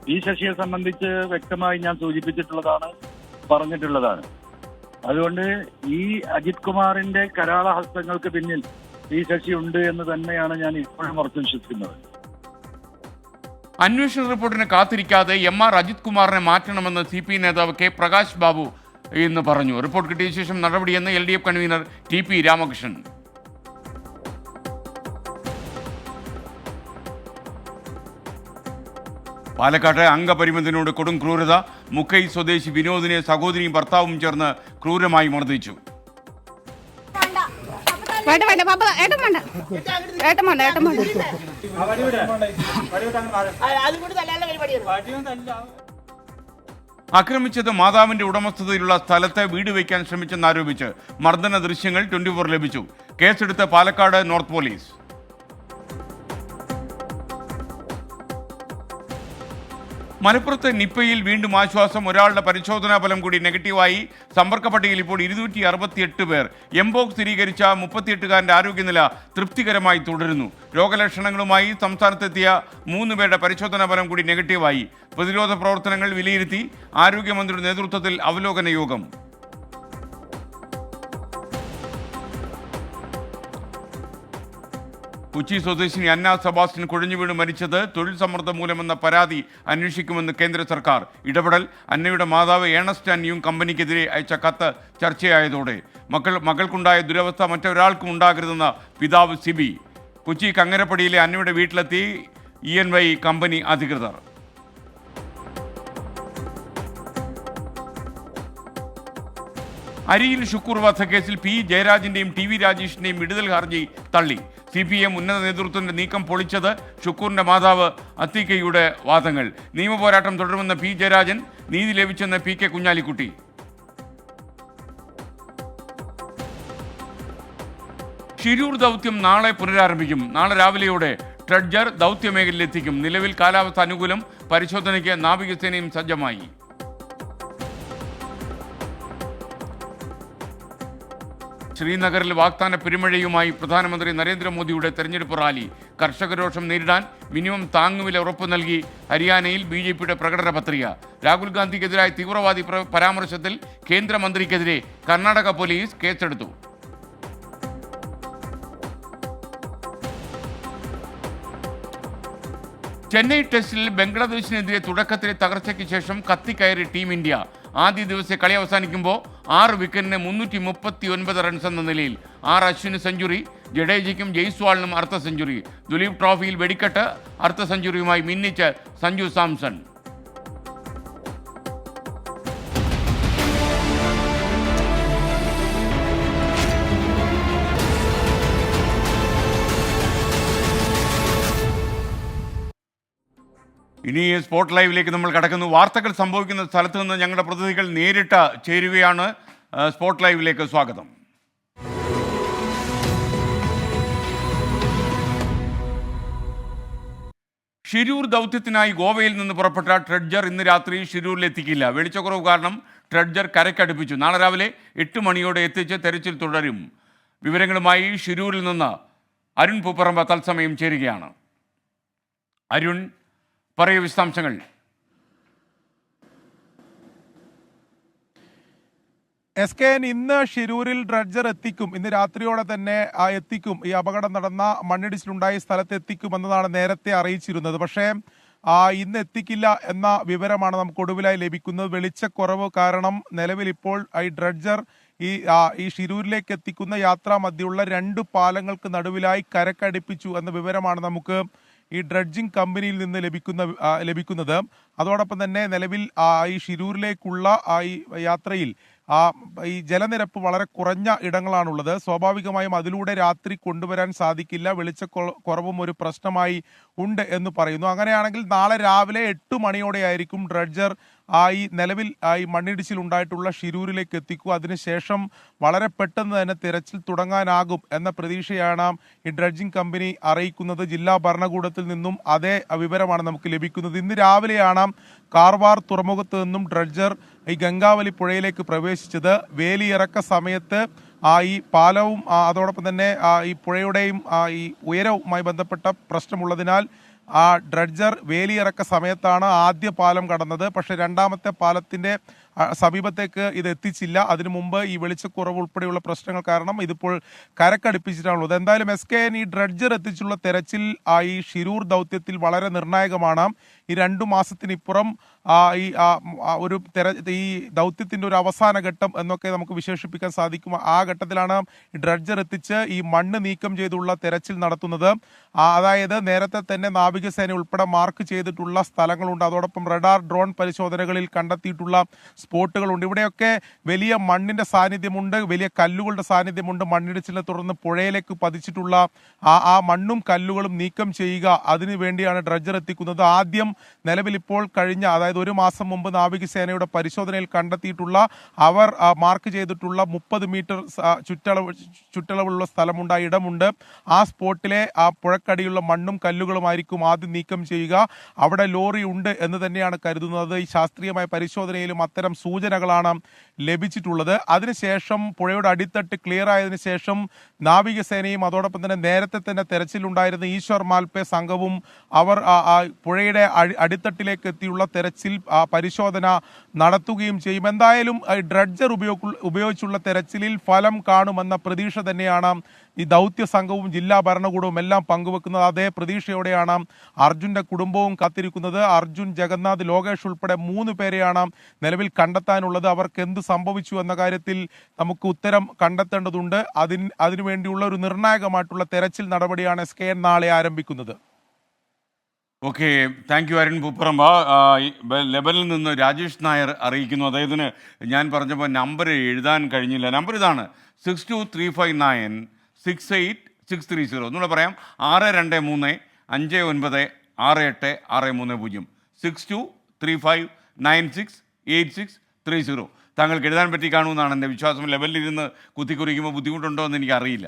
പി ശശിയെ സംബന്ധിച്ച് വ്യക്തമായി ഞാൻ സൂചിപ്പിച്ചിട്ടുള്ളതാണ്, പറഞ്ഞിട്ടുള്ളതാണ്. അതുകൊണ്ട് ഈ അജിത് കുമാറിന്റെ കരാള ഹസ്തങ്ങൾക്ക് പിന്നിൽ പി ശശി ഉണ്ട് എന്ന് തന്നെയാണ് ഞാൻ ഇപ്പോഴും ഉറച്ചു വിശ്വസിക്കുന്നത്. അന്വേഷണ റിപ്പോർട്ടിന് കാത്തിരിക്കാതെ MR അജിത് കുമാറിനെ മാറ്റണമെന്ന് CPI നേതാവ് K പ്രകാശ് ബാബു ഇന്ന് പറഞ്ഞു. റിപ്പോർട്ട് കിട്ടിയ ശേഷം നടപടിയെന്ന് LDF convener TP Ramakrishnan. Palakkad അംഗപരിമിതനോട് കൊടും ക്രൂരത. മുക്കൈ സ്വദേശി വിനോദിനെ സഹോദരിയും ഭർത്താവും ചേർന്ന് ക്രൂരമായി മർദ്ദിച്ചു. ആക്രമിച്ചത് മാതാവിന്റെ ഉടമസ്ഥതയിലുള്ള സ്ഥലത്ത് വീട് വയ്ക്കാൻ ശ്രമിച്ചെന്നാരോപിച്ച് മർദ്ദന ദൃശ്യങ്ങൾ 24 ലഭിച്ചു. കേസെടുത്ത് പാലക്കാട് നോർത്ത് പോലീസ്. മലപ്പുറത്ത് നിപ്പയിൽ വീണ്ടും ആശ്വാസം. ഒരാളുടെ പരിശോധനാ ഫലം കൂടി നെഗറ്റീവായി. സമ്പർക്ക പട്ടികയിൽ ഇപ്പോൾ 268 പേർ. എംബോക്സ് സ്ഥിരീകരിച്ച 38കാരൻ്റെ ആരോഗ്യനില തൃപ്തികരമായി തുടരുന്നു. രോഗലക്ഷണങ്ങളുമായി സംസ്ഥാനത്തെത്തിയ 3 പേരുടെ പരിശോധനാ ഫലം കൂടി നെഗറ്റീവായി. പ്രതിരോധ പ്രവർത്തനങ്ങൾ വിലയിരുത്തി ആരോഗ്യമന്ത്രിയുടെ നേതൃത്വത്തിൽ അവലോകന യോഗം. കൊച്ചി സ്വദേശിനി അന്ന സെബാസ്റ്റ്യൻ കുഴഞ്ഞു വീണ് മരിച്ചത് തൊഴിൽ സമ്മർദ്ദം മൂലമെന്ന പരാതി അന്വേഷിക്കുമെന്ന് കേന്ദ്ര സർക്കാർ. ഇടപെടൽ. അന്നയുടെ മാതാവ് ഏണസ്റ്റ് ആൻഡ് യൂങ് കമ്പനിക്കെതിരെ അയച്ച കത്ത് ചർച്ചയായതോടെ മകൾക്കുണ്ടായ ദുരവസ്ഥ മറ്റൊരാൾക്കും ഉണ്ടാകരുതെന്ന പിതാവ് സിബി. കൊച്ചി കങ്ങരപ്പടിയിലെ അന്നയുടെ വീട്ടിലെത്തി ENY കമ്പനി അധികൃതർ. അരിയിൽ ഷുക്കൂർ വധക്കേസിൽ P ജയരാജിന്റെയും TV രാജേഷിന്റെയും വിടുതൽ ഹർജി തള്ളി. CPM ഉന്നത നേതൃത്വത്തിന്റെ നീക്കം പൊളിച്ചത് ഷുക്കൂറിന്റെ മാതാവ് അത്തീക്കയുടെ വാദങ്ങൾ. നിയമപോരാട്ടം തുടരുമെന്ന P ജയരാജൻ, നീതി ലഭിച്ചെന്ന് PK കുഞ്ഞാലിക്കുട്ടി. ഷിരൂർ ദൗത്യം നാളെ പുനരാരംഭിക്കും. നാളെ രാവിലെയോടെ ട്രെഡ്ജർ ദൗത്യമേഖലയിലെത്തിക്കും. നിലവിൽ കാലാവസ്ഥ അനുകൂലം. പരിശോധനയ്ക്ക് നാവികസേനയും സജ്ജമായി. ശ്രീനഗറിൽ വാഗ്ദാന പെരുമഴയുമായി പ്രധാനമന്ത്രി നരേന്ദ്രമോദിയുടെ തെരഞ്ഞെടുപ്പ് റാലി. കർഷകരോഷം നേരിടാൻ മിനിമം താങ്ങുവില ഉറപ്പു നൽകി ഹരിയാനയിൽ BJPയുടെ പ്രകടന പത്രിക. രാഹുൽ ഗാന്ധിക്കെതിരായ തീവ്രവാദി പരാമർശത്തിൽ കേന്ദ്രമന്ത്രിക്കെതിരെ കർണാടക പോലീസ് കേസെടുത്തു. ചെന്നൈ ടെസ്റ്റിൽ ബംഗ്ലാദേശിനെതിരെ തുടക്കത്തിലെ തകർച്ചയ്ക്ക് ശേഷം കത്തിക്കയറി ടീം ഇന്ത്യ. ആദ്യ ദിവസത്തെ കളി അവസാനിക്കുമ്പോൾ 6 വിക്കറ്റിന് 339 റൺസ് എന്ന നിലയിൽ. 6 അശ്വിന് സെഞ്ചുറി. ജഡേജയ്ക്കും ജയ്സ്വാളിനും അർദ്ധ സെഞ്ചുറി. ദുലീപ് ട്രോഫിയിൽ വെടിക്കെട്ട്. അർദ്ധ സെഞ്ചുറിയുമായി മിന്നിച്ച് സഞ്ജു സാംസൺ. ഇനി സ്പോട്ട് ലൈവിലേക്ക് നമ്മൾ കടക്കുന്നു. വാർത്തകൾ സംഭവിക്കുന്ന സ്ഥലത്ത് നിന്ന് ഞങ്ങളുടെ പ്രതിനിധികൾ നേരിട്ട് ചേരുകയാണ്. സ്പോട്ട് ലൈവിലേക്ക് സ്വാഗതം. ഷിരൂർ ദൗത്യത്തിനായി ഗോവയിൽ നിന്ന് പുറപ്പെട്ട ട്രെഡ്ജർ ഇന്ന് രാത്രി ഷിരൂരിലെത്തിക്കില്ല. വെളിച്ചക്കുറവ് കാരണം ട്രെഡ്ജർ കരക്കടുപ്പിച്ചു. നാളെ രാവിലെ 8 മണിയോടെ എത്തിച്ച് തെരച്ചിൽ തുടരും. വിവരങ്ങളുമായി ഷിരൂരിൽ നിന്ന് അരുൺ പൂപ്പറമ്പ തത്സമയം ചേരുകയാണ്. അരുൺ, പറയൂ വിശദാംശങ്ങൾ. SKN ഇന്ന് ഷിരൂരിൽ ഡ്രഡ്ജർ എത്തിക്കും. ഇന്ന് രാത്രിയോടെ തന്നെ എത്തിക്കും. ഈ അപകടം നടന്ന മണ്ണിടിച്ചിലുണ്ടായ സ്ഥലത്ത് എത്തിക്കുമെന്നതാണ് നേരത്തെ അറിയിച്ചിരുന്നത്. പക്ഷേ ഇന്ന് എത്തിക്കില്ല എന്ന വിവരമാണ് നമുക്ക് ഒടുവിലായി ലഭിക്കുന്നത്. വെളിച്ചക്കുറവ് കാരണം നിലവിൽ ഇപ്പോൾ ഈ ഡ്രഡ്ജർ ഈ ഷിരൂരിലേക്ക് എത്തിക്കുന്ന യാത്രാ മധ്യയുള്ള 2 പാലങ്ങൾക്ക് നടുവിലായി കരക്കടുപ്പിച്ചു എന്ന വിവരമാണ് നമുക്ക് ഈ ഡ്രഡ്ജിംഗ് കമ്പനിയിൽ നിന്ന് ലഭിക്കുന്നത്. അതോടൊപ്പം തന്നെ നിലവിൽ ഈ ഷിരൂരിലേക്കുള്ള ഈ യാത്രയിൽ ഈ ജലനിരപ്പ് വളരെ കുറഞ്ഞ ഇടങ്ങളാണുള്ളത്. സ്വാഭാവികമായും അതിലൂടെ രാത്രി കൊണ്ടുവരാൻ സാധിക്കില്ല. വെളിച്ചക്കുറവും ഒരു പ്രശ്നമായി ഉണ്ട് എന്ന് പറയുന്നു. അങ്ങനെയാണെങ്കിൽ നാളെ രാവിലെ 8 മണിയോടെയായിരിക്കും ഡ്രഡ്ജർ ഈ നിലവിൽ ഈ മണ്ണിടിച്ചിൽ ഉണ്ടായിട്ടുള്ള ഷിരൂരിലേക്ക് എത്തിക്കുക. അതിനുശേഷം വളരെ പെട്ടെന്ന് തന്നെ തിരച്ചിൽ തുടങ്ങാനാകും എന്ന പ്രതീക്ഷയാണ് ഈ ഡ്രഡ്ജിംഗ് കമ്പനി അറിയിക്കുന്നത്. ജില്ലാ ഭരണകൂടത്തിൽ നിന്നും അതേ വിവരമാണ് നമുക്ക് ലഭിക്കുന്നത്. ഇന്ന് രാവിലെയാണ് കാർവാർ തുറമുഖത്ത് നിന്നും ഡ്രഡ്ജർ ഈ ഗംഗാവലി പുഴയിലേക്ക് പ്രവേശിച്ചത്. വേലിയിറക്ക സമയത്ത് ഈ പാലവും അതോടൊപ്പം തന്നെ ഈ പുഴയുടെയും ഈ ഉയരവുമായി ബന്ധപ്പെട്ട പ്രശ്നമുള്ളതിനാൽ ആ ഡ്രഡ്ജർ വേലിയിറക്ക സമയത്താണ് ആദ്യ പാലം കടന്നത്. പക്ഷേ രണ്ടാമത്തെ പാലത്തിൻ്റെ സമീപത്തേക്ക് ഇത് എത്തിച്ചില്ല. അതിനു മുമ്പ് ഈ വെളിച്ചക്കുറവ് ഉൾപ്പെടെയുള്ള പ്രശ്നങ്ങൾ കാരണം ഇതിപ്പോൾ കരക്കടുപ്പിച്ചിട്ടാണുള്ളത്. എന്തായാലും SKN ഈ ഡ്രഡ്ജർ എത്തിച്ചുള്ള തെരച്ചിൽ ഈ ഷിരൂർ ദൗത്യത്തിൽ വളരെ നിർണായകമാണ്. ഈ 2 മാസത്തിനിപ്പുറം ഈ ദൗത്യത്തിൻ്റെ ഒരു അവസാന ഘട്ടം എന്നൊക്കെ നമുക്ക് വിശേഷിപ്പിക്കാൻ സാധിക്കും. ആ ഘട്ടത്തിലാണ് ഈ ഡ്രഡ്ജർ എത്തിച്ച് ഈ മണ്ണ് നീക്കം ചെയ്തുള്ള തെരച്ചിൽ നടത്തുന്നത്. അതായത് നേരത്തെ തന്നെ നാവികസേന ഉൾപ്പെടെ മാർക്ക് ചെയ്തിട്ടുള്ള സ്ഥലങ്ങളുണ്ട്. അതോടൊപ്പം റഡാർ ഡ്രോൺ പരിശോധനകളിൽ കണ്ടെത്തിയിട്ടുള്ള സ്പോട്ടുകളുണ്ട്. ഇവിടെയൊക്കെ വലിയ മണ്ണിൻ്റെ സാന്നിധ്യമുണ്ട്, വലിയ കല്ലുകളുടെ സാന്നിധ്യമുണ്ട്. മണ്ണിടിച്ചിലിനെ തുടർന്ന് പുഴയിലേക്ക് പതിച്ചിട്ടുള്ള ആ മണ്ണും കല്ലുകളും നീക്കം ചെയ്യുക, അതിനു വേണ്ടിയാണ് ഡ്രഡ്ജർ എത്തിക്കുന്നത്. ആദ്യം നിലവിൽ ഇപ്പോൾ കഴിഞ്ഞ, അതായത് 1 മാസം മുമ്പ് നാവികസേനയുടെ പരിശോധനയിൽ കണ്ടെത്തിയിട്ടുള്ള അവർ മാർക്ക് ചെയ്തിട്ടുള്ള 30 മീറ്റർ ചുറ്റളവുള്ള സ്ഥലമുണ്ട്, ആ ഇടമുണ്ട്. ആ സ്പോട്ടിലെ ആ പുഴക്കടിയുള്ള മണ്ണും കല്ലുകളുമായിരിക്കും ആദ്യം നീക്കം ചെയ്യുക. അവിടെ ലോറി ഉണ്ട് എന്ന് തന്നെയാണ് കരുതുന്നത്. ഈ ശാസ്ത്രീയമായ പരിശോധനയിലും അത്തരം സൂചനകളാണ് ലഭിച്ചിട്ടുള്ളത്. അതിനുശേഷം പുഴയുടെ അടിത്തട്ട് ക്ലിയർ ആയതിനു ശേഷം നാവികസേനയും അതോടൊപ്പം തന്നെ നേരത്തെ തന്നെ തെരച്ചിലുണ്ടായിരുന്ന ഈശ്വർ മാൽപേ സംഘവും അവർ പുഴയുടെ അടിത്തട്ടിലേക്ക് എത്തിയുള്ള തെരച്ചിൽ പരിശോധന നടത്തുകയും ചെയ്യും. എന്തായാലും ഡ്രഡ്ജർ ഉപയോഗിച്ചുള്ള തെരച്ചിലിൽ ഫലം കാണുമെന്ന പ്രതീക്ഷ തന്നെയാണ് ഈ ദൗത്യ സംഘവും ജില്ലാ ഭരണകൂടവും എല്ലാം പങ്കുവെക്കുന്നത്. അതേ പ്രതീക്ഷയോടെയാണ് അർജുൻ്റെ കുടുംബവും കാത്തിരിക്കുന്നത്. അർജുൻ, ജഗന്നാഥ്, ലോകേഷ് ഉൾപ്പെടെ 3 പേരെയാണ് നിലവിൽ കണ്ടെത്താനുള്ളത്. അവർക്ക് എന്ത് സംഭവിച്ചു എന്ന കാര്യത്തിൽ നമുക്ക് ഉത്തരം കണ്ടെത്തേണ്ടതുണ്ട്. അതിനുവേണ്ടിയുള്ള ഒരു നിർണായകമായിട്ടുള്ള തെരച്ചിൽ നടപടിയാണ് SKN നാളെ ആരംഭിക്കുന്നത്. Okay, thank you Arun Pooparamba. ലെബനിൽ നിന്ന് രാജേഷ് നായർ അറിയിക്കുന്നു. അദ്ദേഹത്തിന് ഞാൻ പറഞ്ഞപ്പോൾ നമ്പർ എഴുതാൻ കഴിഞ്ഞില്ല. നമ്പർ ഇതാണ് 6235968630. ഒന്നുകൂടെ പറയാം, 623596860. 6235968630. താങ്കൾക്ക് എഴുതാൻ പറ്റി കാണുമെന്നാണ് എൻ്റെ വിശ്വാസം. ലെവലിലിരുന്ന് കുത്തിക്കുറിക്കുമ്പോൾ ബുദ്ധിമുട്ടുണ്ടോ എന്ന് എനിക്കറിയില്ല.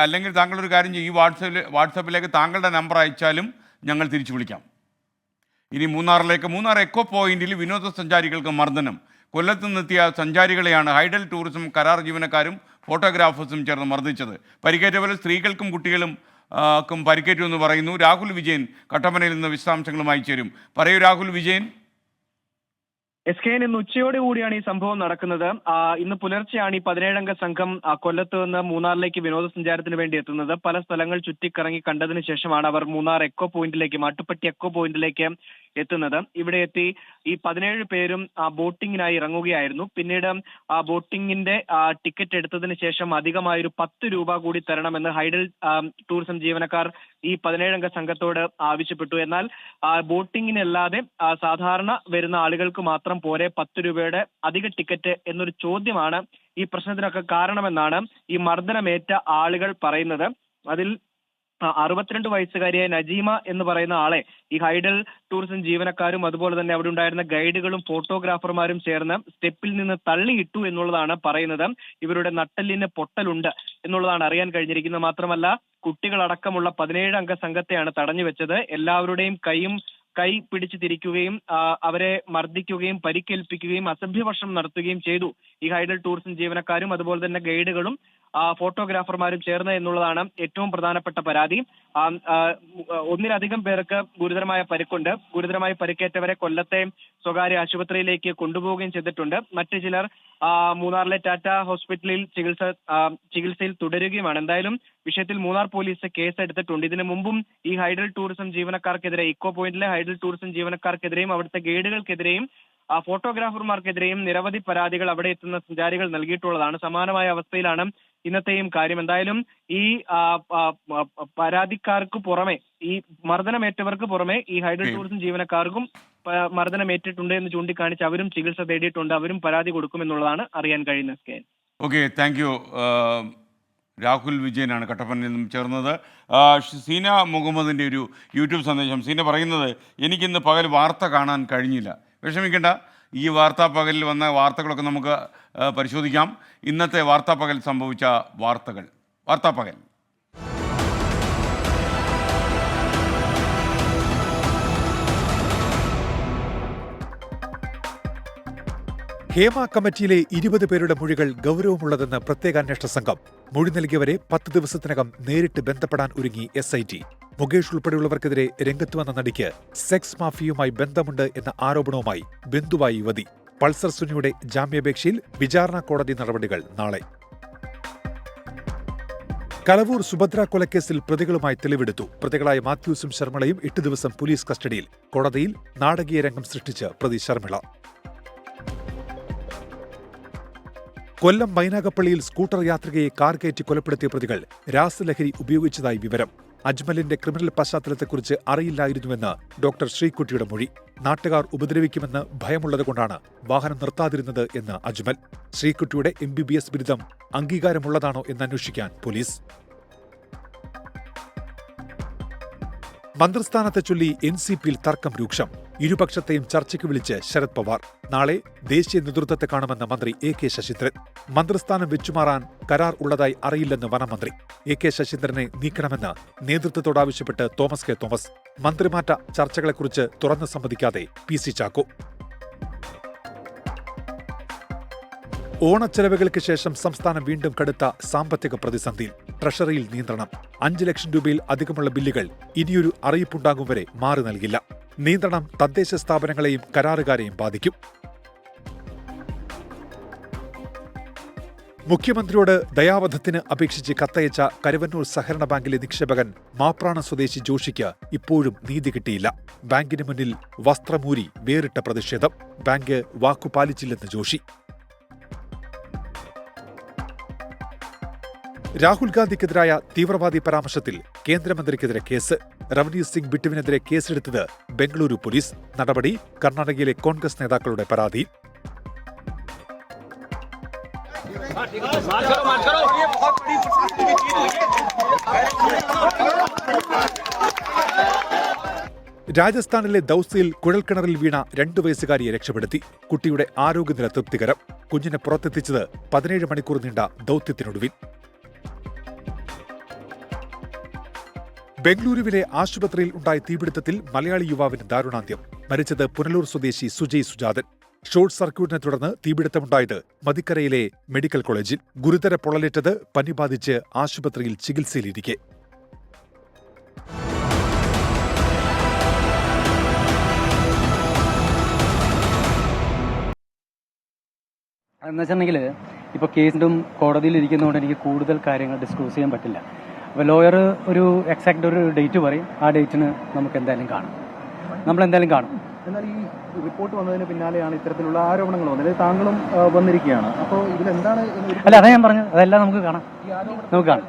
അല്ലെങ്കിൽ താങ്കളൊരു കാര്യം ചെയ്യും, ഈ വാട്സപ്പിലേക്ക് താങ്കളുടെ നമ്പർ അയച്ചാലും ഞങ്ങൾ തിരിച്ചു വിളിക്കാം. ഇനി മൂന്നാർ എക്കോ പോയിന്റിൽ വിനോദസഞ്ചാരികൾക്ക് മർദ്ദനം. കൊല്ലത്ത് നിന്നെത്തിയ സഞ്ചാരികളെയാണ് ഹൈഡൽ ടൂറിസം കരാർ ജീവനക്കാരും ഫോട്ടോഗ്രാഫേഴ്സും ചേർന്ന് മർദ്ദിച്ചത്. പരിക്കേറ്റവരിൽ സ്ത്രീകൾക്കും കുട്ടികളും പരിക്കേറ്റു എന്ന് പറയുന്നു. രാഹുൽ വിജയൻ കട്ടപ്പനയിൽ നിന്ന് വിശദാംശങ്ങളുമായി ചേരും. പറയൂ രാഹുൽ വിജയൻ. SKN ഇന്ന് ഉച്ചയോടെ കൂടിയാണ് ഈ സംഭവം നടക്കുന്നത്. ഇന്ന് പുലർച്ചെയാണ് ഈ 17-അംഗ സംഘം കൊല്ലത്ത് നിന്ന് മൂന്നാറിലേക്ക് വിനോദസഞ്ചാരത്തിന് വേണ്ടി എത്തുന്നത്. പല സ്ഥലങ്ങൾ ചുറ്റിക്കറങ്ങി കണ്ടതിന് ശേഷമാണ് അവർ മൂന്നാർ എക്കോ പോയിന്റിലേക്ക്, മാട്ടുപ്പെട്ടി എക്കോ പോയിന്റിലേക്ക് എത്തുന്നത്. ഇവിടെ എത്തി ഈ 17 പേരും ബോട്ടിങ്ങിനായി ഇറങ്ങുകയായിരുന്നു. പിന്നീട് ആ ബോട്ടിങ്ങിന്റെ ടിക്കറ്റ് എടുത്തതിന് ശേഷം അധികമായൊരു 10 രൂപ കൂടി തരണമെന്ന് ഹൈഡൽ ടൂറിസം ജീവനക്കാർ ഈ 17-അംഗ സംഘത്തോട് ആവശ്യപ്പെട്ടു. എന്നാൽ ബോട്ടിങ്ങിനല്ലാതെ സാധാരണ വരുന്ന ആളുകൾക്ക് മാത്രം പോരെ 10 രൂപയുടെ അധിക ടിക്കറ്റ് എന്നൊരു ചോദ്യമാണ് ഈ പ്രശ്നത്തിനൊക്കെ കാരണമെന്നാണ് ഈ മർദ്ദനമേറ്റ ആളുകൾ പറയുന്നത്. അതിൽ 62 വയസ്സുകാരിയായ നജീമ എന്ന് പറയുന്ന ആളെ ഈ ഹൈഡൽ ടൂറിസം ജീവനക്കാരും അതുപോലെ തന്നെ അവിടെ ഉണ്ടായിരുന്ന ഗൈഡുകളും ഫോട്ടോഗ്രാഫർമാരും ചേർന്ന് സ്റ്റെപ്പിൽ നിന്ന് തള്ളിയിട്ടു എന്നുള്ളതാണ് പറയുന്നത്. ഇവരുടെ നട്ടെല്ലിന് പൊട്ടലുണ്ട് എന്നുള്ളതാണ് അറിയാൻ കഴിഞ്ഞിരിക്കുന്നത്. മാത്രമല്ല കുട്ടികളടക്കമുള്ള 17-അംഗ സംഘത്തെയാണ് തടഞ്ഞു വെച്ചത്. എല്ലാവരുടെയും കൈ പിടിച്ചു തിരിക്കുകയും അവരെ മർദ്ദിക്കുകയും പരിക്കേൽപ്പിക്കുകയും അസഭ്യവർഷം നടത്തുകയും ചെയ്തു ഈ ഹൈഡൽ ടൂറിസം ജീവനക്കാരും അതുപോലെ തന്നെ ഗൈഡുകളും ഫോട്ടോഗ്രാഫർമാരും ചേർന്ന് എന്നുള്ളതാണ് ഏറ്റവും പ്രധാനപ്പെട്ട പരാതി. 1-ലധികം പേർക്ക് ഗുരുതരമായ പരിക്കുണ്ട്. ഗുരുതരമായി പരിക്കേറ്റവരെ കൊല്ലത്തെ സ്വകാര്യ ആശുപത്രിയിലേക്ക് കൊണ്ടുപോവുകയും ചെയ്തിട്ടുണ്ട്. മറ്റു ചിലർ മൂന്നാറിലെ ടാറ്റ ഹോസ്പിറ്റലിൽ ചികിത്സയിൽ തുടരുകയുമാണ്. എന്തായാലും വിഷയത്തിൽ മൂന്നാർ പോലീസ് കേസ് എടുത്തിട്ടുണ്ട്. ഇതിനു മുമ്പും ഈ ഹൈഡൽ ടൂറിസം ജീവനക്കാർക്കെതിരെ, ഇക്കോ പോയിന്റിലെ ഹൈഡൽ ടൂറിസം ജീവനക്കാർക്കെതിരെയും അവിടുത്തെ ഗൈഡുകൾക്കെതിരെയും ഫോട്ടോഗ്രാഫർമാർക്കെതിരെയും നിരവധി പരാതികൾ അവിടെ എത്തുന്ന സഞ്ചാരികൾ നൽകിയിട്ടുള്ളതാണ്. സമാനമായ അവസ്ഥയിലാണ് ഇന്നത്തെയും കാര്യം. എന്തായാലും ഈ പരാതിക്കാർക്ക് പുറമെ, ഈ മർദ്ദനമേറ്റവർക്ക് പുറമെ ഈ ഹൈഡൽ ടൂറിസം ജീവനക്കാർക്കും മർദ്ദനമേറ്റിട്ടുണ്ട് എന്ന് ചൂണ്ടിക്കാണിച്ച് അവരും ചികിത്സ തേടിയിട്ടുണ്ട്. അവരും പരാതി കൊടുക്കുമെന്നുള്ളതാണ് അറിയാൻ കഴിയുന്നത്. Okay, thank U. രാഹുൽ വിജയനാണ് കട്ടപ്പനയിൽ നിന്നും ചേർന്നത്. സീന മുഹമ്മദിൻ്റെ ഒരു യൂട്യൂബ് സന്ദേശം. സീന പറയുന്നത്, എനിക്കിന്ന് പകൽ വാർത്ത കാണാൻ കഴിഞ്ഞില്ല. വിഷമിക്കേണ്ട, ഈ വാർത്താ പകലിൽ വന്ന വാർത്തകളൊക്കെ നമുക്ക് പരിശോധിക്കാം. ഇന്നത്തെ വാർത്താ പകൽ സംഭവിച്ച വാർത്തകൾ. വാർത്താ പകൽ. ഹേമ കമ്മിറ്റിയിലെ 20 പേരുടെ മൊഴികൾ ഗൗരവമുള്ളതെന്ന് പ്രത്യേക അന്വേഷണ സംഘം. മൊഴി നൽകിയവരെ 10 ദിവസത്തിനകം നേരിട്ട് ബന്ധപ്പെടാൻ ഒരുങ്ങി SIT. മുകേഷ് ഉൾപ്പെടെയുള്ളവർക്കെതിരെ രംഗത്ത് വന്ന നടിക്ക് സെക്സ് മാഫിയയുമായി ബന്ധമുണ്ട് എന്ന ആരോപണവുമായി ബന്ധുവായി യുവതി. പൾസർ സുനിയുടെ ജാമ്യാപേക്ഷയിൽ വിചാരണ കോടതി നടപടികൾ നാളെ. കലവൂർ സുഭദ്ര കൊലക്കേസിൽ പ്രതികളുമായി തെളിവെടുത്തു. പ്രതികളായ മാത്യൂസും ശർമിളയും 8 ദിവസം പോലീസ് കസ്റ്റഡിയിൽ. കോടതിയിൽ നാടകീയ രംഗം സൃഷ്ടിച്ച് പ്രതി ശർമിള. കൊല്ലം മൈനാഗപ്പള്ളിയിൽ സ്കൂട്ടർ യാത്രികയെ കാർ കയറ്റി കൊലപ്പെടുത്തിയ പ്രതികൾ രാസലഹരി ഉപയോഗിച്ചതായി വിവരം. അജ്മലിന്റെ ക്രിമിനൽ പശ്ചാത്തലത്തെക്കുറിച്ച് അറിയില്ലായിരുന്നുവെന്ന് ഡോക്ടർ ശ്രീകുട്ടിയുടെ മൊഴി. നാട്ടുകാർ ഉപദ്രവിക്കുമെന്ന് ഭയമുള്ളതുകൊണ്ടാണ് വാഹനം നിർത്താതിരുന്നത് എന്ന് അജ്മൽ. ശ്രീകുട്ടിയുടെ MBBS ബിരുദം അംഗീകാരമുള്ളതാണോ എന്നന്വേഷിക്കാൻ പോലീസ്. മന്ത്രിസ്ഥാനത്തെ ചൊല്ലി NCPയിൽ തർക്കം രൂക്ഷം. ഇരുപക്ഷത്തെയും ചർച്ചയ്ക്ക് വിളിച്ച് ശരത് പവാർ. നാളെ ദേശീയ നേതൃത്വത്തെ കാണുമെന്ന് മന്ത്രി AK ശശീന്ദ്രൻ. മന്ത്രിസ്ഥാനം വെച്ചുമാറാൻ കരാർ ഉള്ളതായി അറിയില്ലെന്ന് വനമന്ത്രി. AK ശശീന്ദ്രനെ നീക്കണമെന്ന് നേതൃത്വത്തോടാവശ്യപ്പെട്ട് തോമസ് കെ തോമസ്. മന്ത്രിമാറ്റ ചർച്ചകളെക്കുറിച്ച് തുറന്നു സമ്മതിക്കാതെ PC ചാക്കോ. ഓണച്ചെലവുകൾക്ക് ശേഷം സംസ്ഥാനം വീണ്ടും കടുത്ത സാമ്പത്തിക പ്രതിസന്ധിയിൽ. ട്രഷറിയിൽ നിയന്ത്രണം. 5 ലക്ഷം രൂപയിൽ അധികമുള്ള ബില്ലുകൾ ഇനിയൊരു അറിയിപ്പുണ്ടാകും വരെ മാറി നൽകില്ല. നിയന്ത്രണം തദ്ദേശ സ്ഥാപനങ്ങളെയും കരാറുകാരെയും ബാധിക്കും. മുഖ്യമന്ത്രിയോട് ദയാവധത്തിന് അപേക്ഷിച്ച് കത്തയച്ച കരുവന്നൂർ സഹകരണ ബാങ്കിലെ നിക്ഷേപകൻ മാപ്രാണ സ്വദേശി ജോഷിക്ക് ഇപ്പോഴും നീതി കിട്ടിയില്ല. ബാങ്കിന് മുന്നിൽ വസ്ത്രമൂരി വേറിട്ട പ്രതിഷേധം. ബാങ്ക് വാക്കുപാലിച്ചില്ലെന്ന് ജോഷി. രാഹുൽ ഗാന്ധിക്കെതിരായ തീവ്രവാദി പരാമർശത്തിൽ കേന്ദ്രമന്ത്രിക്കെതിരെ കേസ്. റവന്യൂ സിംഗ് ബിട്ടുവിനെതിരെ കേസെടുത്തത് ബംഗളൂരു പോലീസ്. നടപടി കർണാടകയിലെ കോൺഗ്രസ് നേതാക്കളുടെ പരാതി. രാജസ്ഥാനിലെ ദൌസയിൽ കുഴൽക്കിണറിൽ വീണ 2 വയസ്സുകാരിയെ രക്ഷപ്പെടുത്തി. കുട്ടിയുടെ ആരോഗ്യനില തൃപ്തികരം. കുഞ്ഞിനെ പുറത്തെത്തിച്ചത് 17 മണിക്കൂർ നീണ്ട ദൌത്യത്തിനൊടുവിൽ. ബംഗളൂരുവിലെ ആശുപത്രിയിൽ ഉണ്ടായ തീപിടുത്തത്തിൽ മലയാളി യുവാവിന് ദാരുണാന്ത്യം. മരിച്ചത് പുനലൂർ സ്വദേശി സുജയ് സുജാതൻ. ഷോർട്ട് സർക്യൂട്ടിനെ തുടർന്ന് തീപിടുത്തമുണ്ടായത് മതിക്കരയിലെ മെഡിക്കൽ കോളേജിൽ. ഗുരുതര പൊള്ളലേറ്റത് പനി ബാധിച്ച് ആശുപത്രിയിൽ ചികിത്സയിലിരിക്കെ. എന്ന് വെച്ചിട്ടുണ്ടെങ്കിൽ ഇപ്പോൾ കേസിലും കോടതിയിൽ ഇരിക്കുന്നതുകൊണ്ട് എനിക്ക് കൂടുതൽ കാര്യങ്ങൾ ഡിസ്ക്ലോസ് ചെയ്യാൻ പറ്റില്ല. അപ്പോൾ ലോയർ ഒരു എക്സാക്റ്റ് ഒരു ഡേറ്റ് പറയും. ആ ഡേറ്റിന് നമുക്ക് എന്തായാലും കാണും. നമ്മളെന്തായാലും കാണും. എന്നാൽ ഈ റിപ്പോർട്ട് വന്നതിന് പിന്നാലെയാണ് ഇത്തരത്തിലുള്ള ആരോപണങ്ങൾ വന്നത്. താങ്കളും വന്നിരിക്കുകയാണ്. അപ്പോൾ ഇതിലെന്താണ്? അല്ല, അതാ ഞാൻ പറഞ്ഞത്. അതെല്ലാം നമുക്ക് കാണാം. നമുക്ക് കാണാം.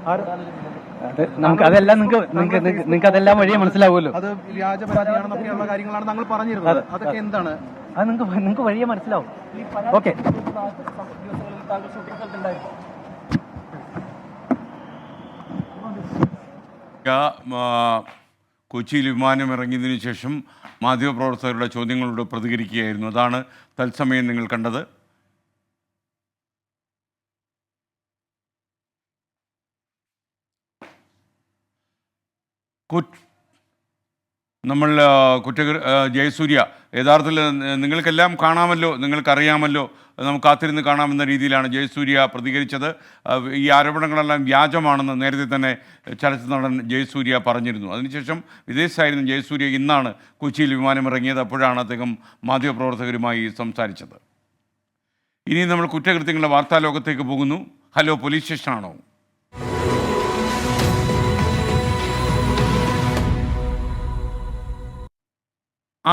അത് നമുക്ക് അതെല്ലാം നിങ്ങൾക്ക് അതെല്ലാം വഴിയെ മനസ്സിലാവുമല്ലോ. അത് വ്യാജ പരാതിയാണെന്നൊക്കെയുള്ള കാര്യങ്ങളാണ് താങ്കൾ പറഞ്ഞിരുന്നത്. അതൊക്കെ എന്താണ്? അത് നിങ്ങൾക്ക് വഴിയെ മനസ്സിലാവും. ഓക്കെ. കൊച്ചിയിൽ വിമാനം ഇറങ്ങിയതിനു ശേഷം മാധ്യമപ്രവർത്തകരുടെ ചോദ്യങ്ങളോട് പ്രതികരിക്കുകയായിരുന്നു. അതാണ് തത്സമയം നിങ്ങൾ കണ്ടത്. നമ്മൾ ജയസൂര്യ, യഥാർത്ഥത്തിൽ നിങ്ങൾക്കെല്ലാം കാണാമല്ലോ, നിങ്ങൾക്കറിയാമല്ലോ, നമുക്ക് കാത്തിരുന്ന് കാണാമെന്ന രീതിയിലാണ് ജയസൂര്യ പ്രതികരിച്ചത്. ഈ ആരോപണങ്ങളെല്ലാം വ്യാജമാണെന്ന് നേരത്തെ തന്നെ ചലച്ചിത്ര നടൻ ജയസൂര്യ പറഞ്ഞിരുന്നു. അതിനുശേഷം വിദേശത്തായിരുന്നു ജയസൂര്യ. ഇന്നാണ് കൊച്ചിയിൽ വിമാനമിറങ്ങിയത്. അപ്പോഴാണ് അദ്ദേഹം മാധ്യമപ്രവർത്തകരുമായി സംസാരിച്ചത്. ഇനി നമ്മൾ കുറ്റകൃത്യങ്ങളുടെ വാർത്താലോകത്തേക്ക് പോകുന്നു. ഹലോ പോലീസ് സ്റ്റേഷനാണോ?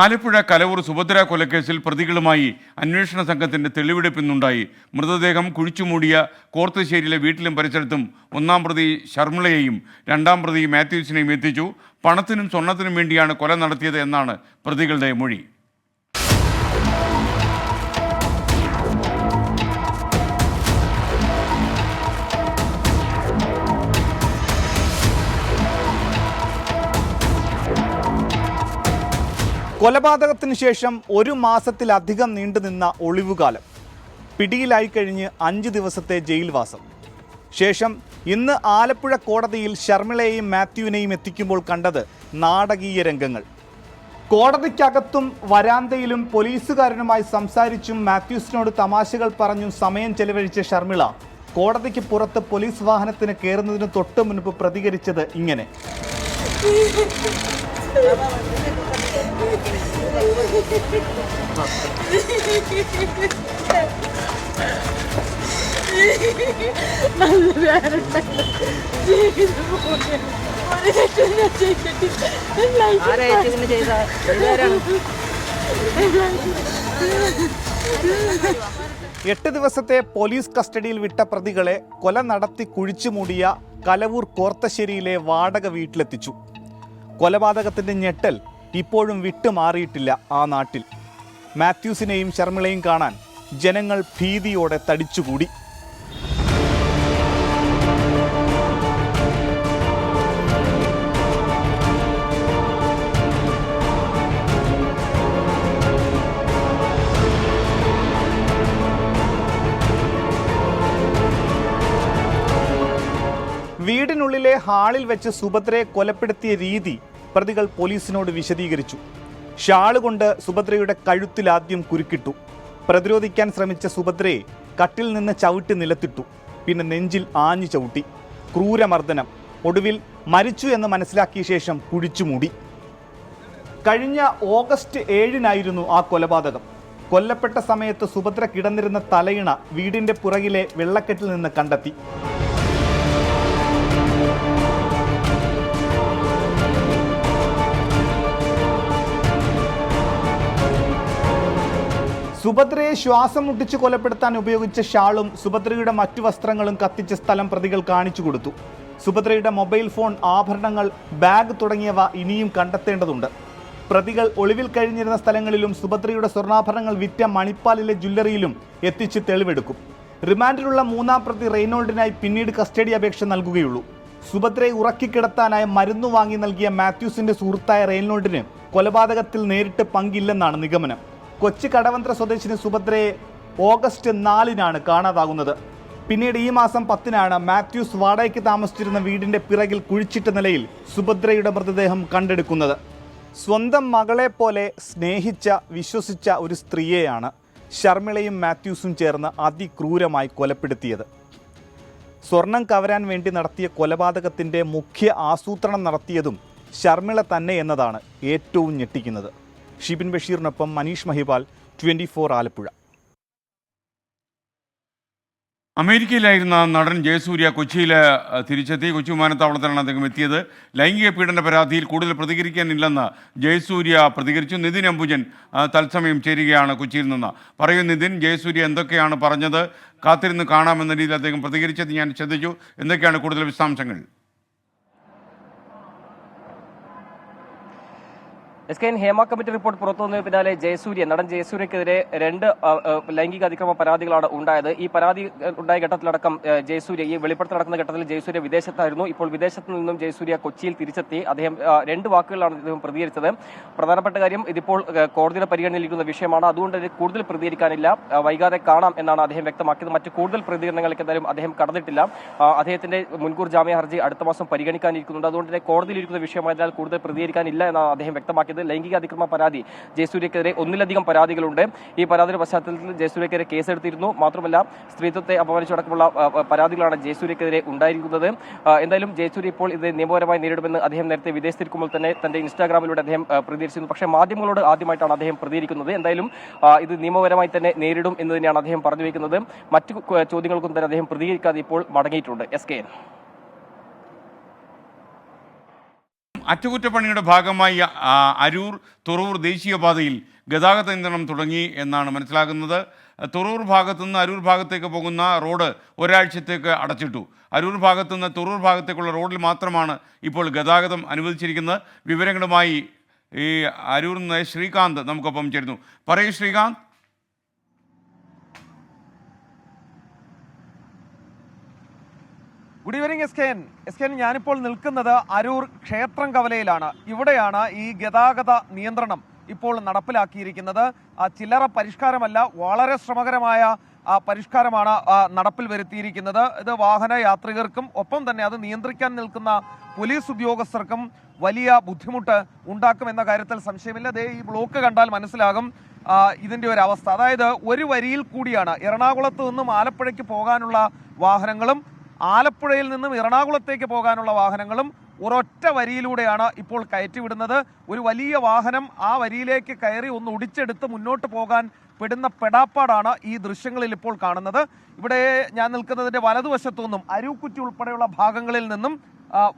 ആലപ്പുഴ കലവൂർ സുഭദ്ര കൊലക്കേസിൽ പ്രതികളുമായി അന്വേഷണ സംഘത്തിൻ്റെ തെളിവെടുപ്പിന്നുണ്ടായി. മൃതദേഹം കുഴിച്ചുമൂടിയ കോർത്തുശ്ശേരിയിലെ വീട്ടിലും പരിസരത്തും 1-ാം പ്രതി ശർമിളയെയും 2-ാം പ്രതി മാത്യൂസിനെയും എത്തിച്ചു. പണത്തിനും സ്വർണത്തിനും വേണ്ടിയാണ് കൊല നടത്തിയത് എന്നാണ് പ്രതികളുടെ മൊഴി. കൊലപാതകത്തിന് ശേഷം 1 മാസത്തിലധികം നീണ്ടുനിന്ന ഒളിവുകാലം. പിടിയിലായി കഴിഞ്ഞ് 5 ദിവസത്തെ ജയിൽവാസം. ശേഷം ഇന്ന് ആലപ്പുഴ കോടതിയിൽ ശർമിളയെയും മാത്യുവിനെയും എത്തിക്കുമ്പോൾ കണ്ടത് നാടകീയ രംഗങ്ങൾ. കോടതിക്കകത്തും വരാന്തയിലും പോലീസുകാരനുമായി സംസാരിച്ചും മാത്യൂസിനോട് തമാശകൾ പറഞ്ഞും സമയം ചെലവഴിച്ച ഷർമിള കോടതിക്ക് പുറത്ത് പോലീസ് വാഹനത്തിന് കയറുന്നതിന് തൊട്ട് മുൻപ് പ്രതികരിച്ചത് ഇങ്ങനെ. എട്ട് ദിവസത്തെ പോലീസ് കസ്റ്റഡിയിൽ വിട്ട പ്രതികളെ കൊല നടത്തി കുഴിച്ചുമൂടിയ കലവൂർ കോർത്തശ്ശേരിയിലെ വാടക വീട്ടിലെത്തിച്ചു. കൊലപാതകത്തിന്റെ ഞെട്ടൽ ഇപ്പോഴും വിട്ടുമാറിയിട്ടില്ല ആ നാട്ടിൽ. മാത്യൂസിനെയും ഷർമിളയും കാണാൻ ജനങ്ങൾ ഭീതിയോടെ തടിച്ചുകൂടി. വീടിനുള്ളിലെ ഹാളിൽ വെച്ച് സുഭദ്രയെ കൊലപ്പെടുത്തിയ രീതി പ്രതികൾ പോലീസിനോട് വിശദീകരിച്ചു. ഷാളുകൊണ്ട് സുഭദ്രയുടെ കഴുത്തിൽ ആദ്യം കുരുക്കിട്ടു. പ്രതിരോധിക്കാൻ ശ്രമിച്ച സുഭദ്രയെ കട്ടിൽ നിന്ന് ചവിട്ടി നിലത്തിട്ടു. പിന്നെ നെഞ്ചിൽ ആഞ്ഞു ചവിട്ടി. ക്രൂരമർദ്ദനം. ഒടുവിൽ മരിച്ചു എന്ന് മനസ്സിലാക്കിയ ശേഷം കുഴിച്ചുമൂടി. കഴിഞ്ഞ ഓഗസ്റ്റ് 7-നായിരുന്നു ആ കൊലപാതകം. കൊല്ലപ്പെട്ട സമയത്ത് സുഭദ്ര കിടന്നിരുന്ന തലയിണ വീടിന്റെ പുറകിലെ വെള്ളക്കെട്ടിൽ നിന്ന് കണ്ടെത്തി. സുഭദ്രയെ ശ്വാസം മുട്ടിച്ച് കൊലപ്പെടുത്താൻ ഉപയോഗിച്ച ഷാളും സുഭദ്രയുടെ മറ്റു വസ്ത്രങ്ങളും കത്തിച്ച സ്ഥലം പ്രതികൾ കാണിച്ചു കൊടുത്തു. സുഭദ്രയുടെ മൊബൈൽ ഫോൺ, ആഭരണങ്ങൾ, ബാഗ് തുടങ്ങിയവ ഇനിയും കണ്ടെത്തേണ്ടതുണ്ട്. പ്രതികൾ ഒളിവിൽ കഴിഞ്ഞിരുന്ന സ്ഥലങ്ങളിലും സുഭദ്രയുടെ സ്വർണ്ണാഭരണങ്ങൾ വിറ്റ മണിപ്പാലിലെ ജ്വല്ലറിയിലും എത്തിച്ച് തെളിവെടുക്കും. റിമാൻഡിലുള്ള മൂന്നാം പ്രതി റെയ്നോൾഡിനായി പിന്നീട് കസ്റ്റഡി അപേക്ഷ നൽകുകയുള്ളൂ. സുഭദ്രയെ ഉറക്കിക്കിടത്താനായി മരുന്നു വാങ്ങി നൽകിയ മാത്യൂസിന്റെ സുഹൃത്തായ റെയ്നോൾഡിന് കൊലപാതകത്തിൽ നേരിട്ട് പങ്കില്ലെന്നാണ് നിഗമനം. കൊച്ചി കടവന്ത്ര സ്വദേശിനി സുഭദ്രയെ ഓഗസ്റ്റ് 4-നാണ് കാണാതാകുന്നത്. പിന്നീട് ഈ മാസം 10-നാണ് മാത്യൂസ് വാടകയ്ക്ക് താമസിച്ചിരുന്ന വീടിന്റെ പിറകിൽ കുഴിച്ചിട്ട നിലയിൽ സുഭദ്രയുടെ മൃതദേഹം കണ്ടെടുക്കുന്നത്. സ്വന്തം മകളെ പോലെ സ്നേഹിച്ച, വിശ്വസിച്ച ഒരു സ്ത്രീയെയാണ് ഷർമിളയും മാത്യൂസും ചേർന്ന് അതിക്രൂരമായി കൊലപ്പെടുത്തിയത്. സ്വർണം കവരാൻ വേണ്ടി നടത്തിയ കൊലപാതകത്തിന്റെ മുഖ്യ ആസൂത്രണം നടത്തിയതും ഷർമിള തന്നെ എന്നതാണ് ഏറ്റവും ഞെട്ടിക്കുന്നത്. ഷിബിൻ ബഷീറിനൊപ്പം മനീഷ് മഹിപാൽ, 24 ആലപ്പുഴ. അമേരിക്കയിലായിരുന്ന നടൻ ജയസൂര്യ കൊച്ചിയിൽ തിരിച്ചെത്തി. കൊച്ചി വിമാനത്താവളത്തിലാണ് അദ്ദേഹം എത്തിയത്. ലൈംഗിക പീഡന പരാതിയിൽ കൂടുതൽ പ്രതികരിക്കാനില്ലെന്ന് ജയസൂര്യ പ്രതികരിച്ചു. നിതിൻ അംബുജൻ തത്സമയം ചേരുകയാണ് കൊച്ചിയിൽ നിന്ന്. പറയൂ നിതിൻ, ജയസൂര്യ എന്തൊക്കെയാണ് പറഞ്ഞത്? കാത്തിരുന്ന് കാണാമെന്ന രീതിയിൽ അദ്ദേഹം പ്രതികരിച്ചത് ഞാൻ ശ്രദ്ധിച്ചു. എന്തൊക്കെയാണ് കൂടുതൽ വിശദാംശങ്ങൾ? SKN ഹേമ കമ്മിറ്റി റിപ്പോർട്ട് പുറത്തുവന്നതിന് പിന്നാലെ നടൻ ജയസൂര്യക്കെതിരെ 2 ലൈംഗിക അതിക്രമ പരാതികളാണ് ഉണ്ടായത്. ഈ പരാതി ഉണ്ടായ ഘട്ടത്തിലടക്കം ജയസൂര്യ, ഈ വെളിപ്പെടുത്തൽ നടക്കുന്ന ഘട്ടത്തിൽ ജയസൂര്യ വിദേശത്തായിരുന്നു. ഇപ്പോൾ വിദേശത്ത് നിന്നും ജയസൂര്യ കൊച്ചിയിൽ തിരിച്ചെത്തി. അദ്ദേഹം 2 വാക്കുകളാണ് അദ്ദേഹം പ്രതികരിച്ചത്. പ്രധാനപ്പെട്ട കാര്യം, ഇതിപ്പോൾ കോടതിയുടെ പരിഗണനയിലിരിക്കുന്ന വിഷയമാണ്, അതുകൊണ്ട് കൂടുതൽ പ്രതികരിക്കാനില്ല, വൈകാതെ കാണാം എന്നാണ് അദ്ദേഹം വ്യക്തമാക്കിയത്. മറ്റ് കൂടുതൽ പ്രതികരണങ്ങൾക്ക് എന്തായാലും അദ്ദേഹം കടന്നിട്ടില്ല. അദ്ദേഹത്തിന്റെ മുൻകൂർ ജാമ്യ ഹർജി അടുത്ത മാസം പരിഗണിക്കാനിരിക്കുന്നുണ്ട്. അതുകൊണ്ട് തന്നെ കോടതിയിലിരിക്കുന്ന വിഷയമായതിനാൽ കൂടുതൽ പ്രതികരിക്കാനില്ല എന്നാണ് അദ്ദേഹം വ്യക്തമാക്കിയത്. ലൈംഗിക അതിക്രമ പരാതി ജയസൂര്യക്കെതിരെ 1-ലധികം പരാതികളുണ്ട്. ഈ പരാതിയുടെ പശ്ചാത്തലത്തിൽ ജയസൂര്യക്കെതിരെ കേസെടുത്തിരുന്നു. മാത്രമല്ല സ്ത്രീത്വത്തെ അപമാനിച്ചടക്കമുള്ള പരാതികളാണ് ജയസൂര്യക്കെതിരെ ഉണ്ടായിരിക്കുന്നത്. എന്തായാലും ജയസൂര്യ ഇപ്പോൾ ഇത് നിയമപരമായി നേരിടുമെന്ന് അദ്ദേഹം നേരത്തെ വിദേശത്തിരിക്കുമ്പോൾ തന്നെ തന്റെ ഇൻസ്റ്റാഗ്രാമിലൂടെ അദ്ദേഹം പ്രതികരിച്ചിരുന്നു. പക്ഷേ മാധ്യമങ്ങളോട് ആദ്യമായിട്ടാണ് അദ്ദേഹം പ്രതികരിക്കുന്നത്. എന്തായാലും ഇത് നിയമപരമായി തന്നെ നേരിടും എന്ന് തന്നെയാണ് അദ്ദേഹം പറഞ്ഞു വയ്ക്കുന്നത്. മറ്റു ചോദ്യങ്ങൾക്കും തന്നെ അദ്ദേഹം പ്രതികരിക്കാതെ ഇപ്പോൾ മടങ്ങിയിട്ടുണ്ട്. SKN. അറ്റകുറ്റപ്പണിയുടെ ഭാഗമായി അരൂർ തുറവൂർ ദേശീയപാതയിൽ ഗതാഗത നിയന്ത്രണം തുടങ്ങി എന്നാണ് മനസ്സിലാക്കുന്നത്. തുറവൂർ ഭാഗത്തുനിന്ന് അരൂർ ഭാഗത്തേക്ക് പോകുന്ന റോഡ് ഒരാഴ്ചത്തേക്ക് അടച്ചിട്ടു. അരൂർ ഭാഗത്തുനിന്ന് തുറവൂർ ഭാഗത്തേക്കുള്ള റോഡിൽ മാത്രമാണ് ഇപ്പോൾ ഗതാഗതം അനുവദിച്ചിരിക്കുന്നത്. വിവരങ്ങളുമായി ഈ അരൂരിൽ നിന്ന് ശ്രീകാന്ത് നമുക്കൊപ്പം ചേരുന്നു. പറയൂ ശ്രീകാന്ത്. Good evening SKN. ഞാനിപ്പോൾ നിൽക്കുന്നത് അരൂർ ക്ഷേത്രം കവലയിലാണ്. ഇവിടെയാണ് ഈ ഗതാഗത നിയന്ത്രണം ഇപ്പോൾ നടപ്പിലാക്കിയിരിക്കുന്നത്. ചില്ലറ പരിഷ്കാരമല്ല, വളരെ ശ്രമകരമായ പരിഷ്കാരമാണ് നടപ്പിൽ വരുത്തിയിരിക്കുന്നത്. ഇത് വാഹന യാത്രികർക്കും ഒപ്പം തന്നെ അത് നിയന്ത്രിക്കാൻ നിൽക്കുന്ന പോലീസ് ഉദ്യോഗസ്ഥർക്കും വലിയ ബുദ്ധിമുട്ട് ഉണ്ടാക്കുമെന്ന കാര്യത്തിൽ സംശയമില്ല. ദേ ഈ ബ്ലോക്ക് കണ്ടാൽ മനസ്സിലാകും ഇതിൻ്റെ ഒരു അവസ്ഥ. അതായത് ഒരു വരിയിൽ കൂടിയാണ് എറണാകുളത്ത് നിന്നും ആലപ്പുഴയ്ക്ക് പോകാനുള്ള വാഹനങ്ങളും ആലപ്പുഴയിൽ നിന്നും എറണാകുളത്തേക്ക് പോകാനുള്ള വാഹനങ്ങളും ഒരൊറ്റ വരിയിലൂടെയാണ് ഇപ്പോൾ കയറ്റിവിടുന്നത്. ഒരു വലിയ വാഹനം ആ വരിയിലേക്ക് കയറി ഒന്ന് ഒടിച്ചെടുത്ത് മുന്നോട്ട് പോകാൻ പെടുന്ന പെടാപ്പാടാണ് ഈ ദൃശ്യങ്ങളിൽ ഇപ്പോൾ കാണുന്നത്. ഇവിടെ ഞാൻ നിൽക്കുന്നതിൻ്റെ വലതുവശത്തു നിന്നും അരൂക്കുറ്റി ഉൾപ്പെടെയുള്ള ഭാഗങ്ങളിൽ നിന്നും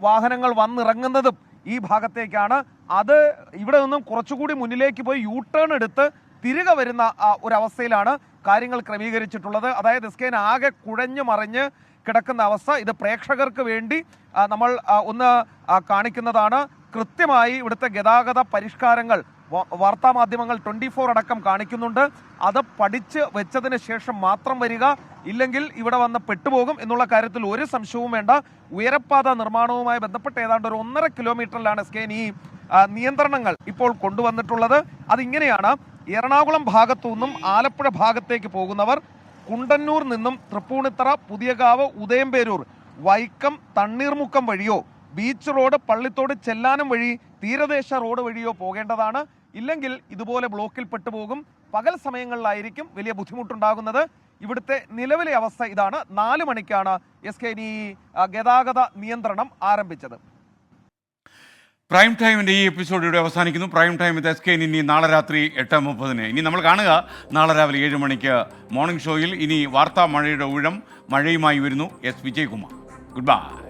വാഹനങ്ങൾ വന്നിറങ്ങുന്നതും ഈ ഭാഗത്തേക്കാണ്. അത് ഇവിടെ നിന്നും കുറച്ചുകൂടി മുന്നിലേക്ക് പോയി യൂ ടേൺ എടുത്ത് തിരികെ വരുന്ന ഒരവസ്ഥയിലാണ് കാര്യങ്ങൾ ക്രമീകരിച്ചിട്ടുള്ളത്. അതായത് എസ്കേൻ ആകെ കുഴഞ്ഞു മറിഞ്ഞ് കിടക്കുന്ന അവസ്ഥ. ഇത് പ്രേക്ഷകർക്ക് വേണ്ടി നമ്മൾ ഒന്ന് കാണിക്കുന്നതാണ്. കൃത്യമായി ഇവിടുത്തെ ഗതാഗത പരിഷ്കാരങ്ങൾ വാർത്താമാധ്യമങ്ങൾ 24 അടക്കം കാണിക്കുന്നുണ്ട്. അത് പഠിച്ച് വെച്ചതിന് ശേഷം മാത്രം വരിക, ഇല്ലെങ്കിൽ ഇവിടെ വന്ന് പെട്ടുപോകും എന്നുള്ള കാര്യത്തിൽ ഒരു സംശയവും വേണ്ട. ഉയരപ്പാത നിർമ്മാണവുമായി ബന്ധപ്പെട്ട് ഏതാണ്ട് ഒരു 1.5 കിലോമീറ്ററിലാണ് എസ്കേൻ ഈ നിയന്ത്രണങ്ങൾ ഇപ്പോൾ കൊണ്ടുവന്നിട്ടുള്ളത്. അതിങ്ങനെയാണ്: എറണാകുളം ഭാഗത്തു നിന്നും ആലപ്പുഴ ഭാഗത്തേക്ക് പോകുന്നവർ കുണ്ടന്നൂർ നിന്നും തൃപ്പൂണിത്തറ, പുതിയകാവ്, ഉദയംപേരൂർ, വൈക്കം, തണ്ണീർമുക്കം വഴിയോ ബീച്ച് റോഡ്, പള്ളിത്തോട്, ചെല്ലാനം വഴി തീരദേശ റോഡ് വഴിയോ പോകേണ്ടതാണ്. ഇല്ലെങ്കിൽ ഇതുപോലെ ബ്ലോക്കിൽ പെട്ടുപോകും. പകൽ സമയങ്ങളിലായിരിക്കും വലിയ ബുദ്ധിമുട്ടുണ്ടാകുന്നത്. ഇവിടുത്തെ നിലവിലെ അവസ്ഥ ഇതാണ്. 4 മണിക്കാണ് എസ്കേൻ ഈ ഗതാഗത നിയന്ത്രണം ആരംഭിച്ചത്. പ്രൈം ടൈമിൻ്റെ ഈ എപ്പിസോഡ് ഇവിടെ അവസാനിക്കുന്നു. പ്രൈം ടൈം വിത്ത് എസ്കേൻ ഇനി നാളെ രാത്രി 8:30. ഇനി നമ്മൾ കാണുക നാളെ രാവിലെ 7 മണിക്ക് മോർണിംഗ് ഷോയിൽ. ഇനി വാർത്താ മഴയുടെ ഊഴം മഴയുമായി വരുന്നു എസ് വിജയകുമാർ. Good bye.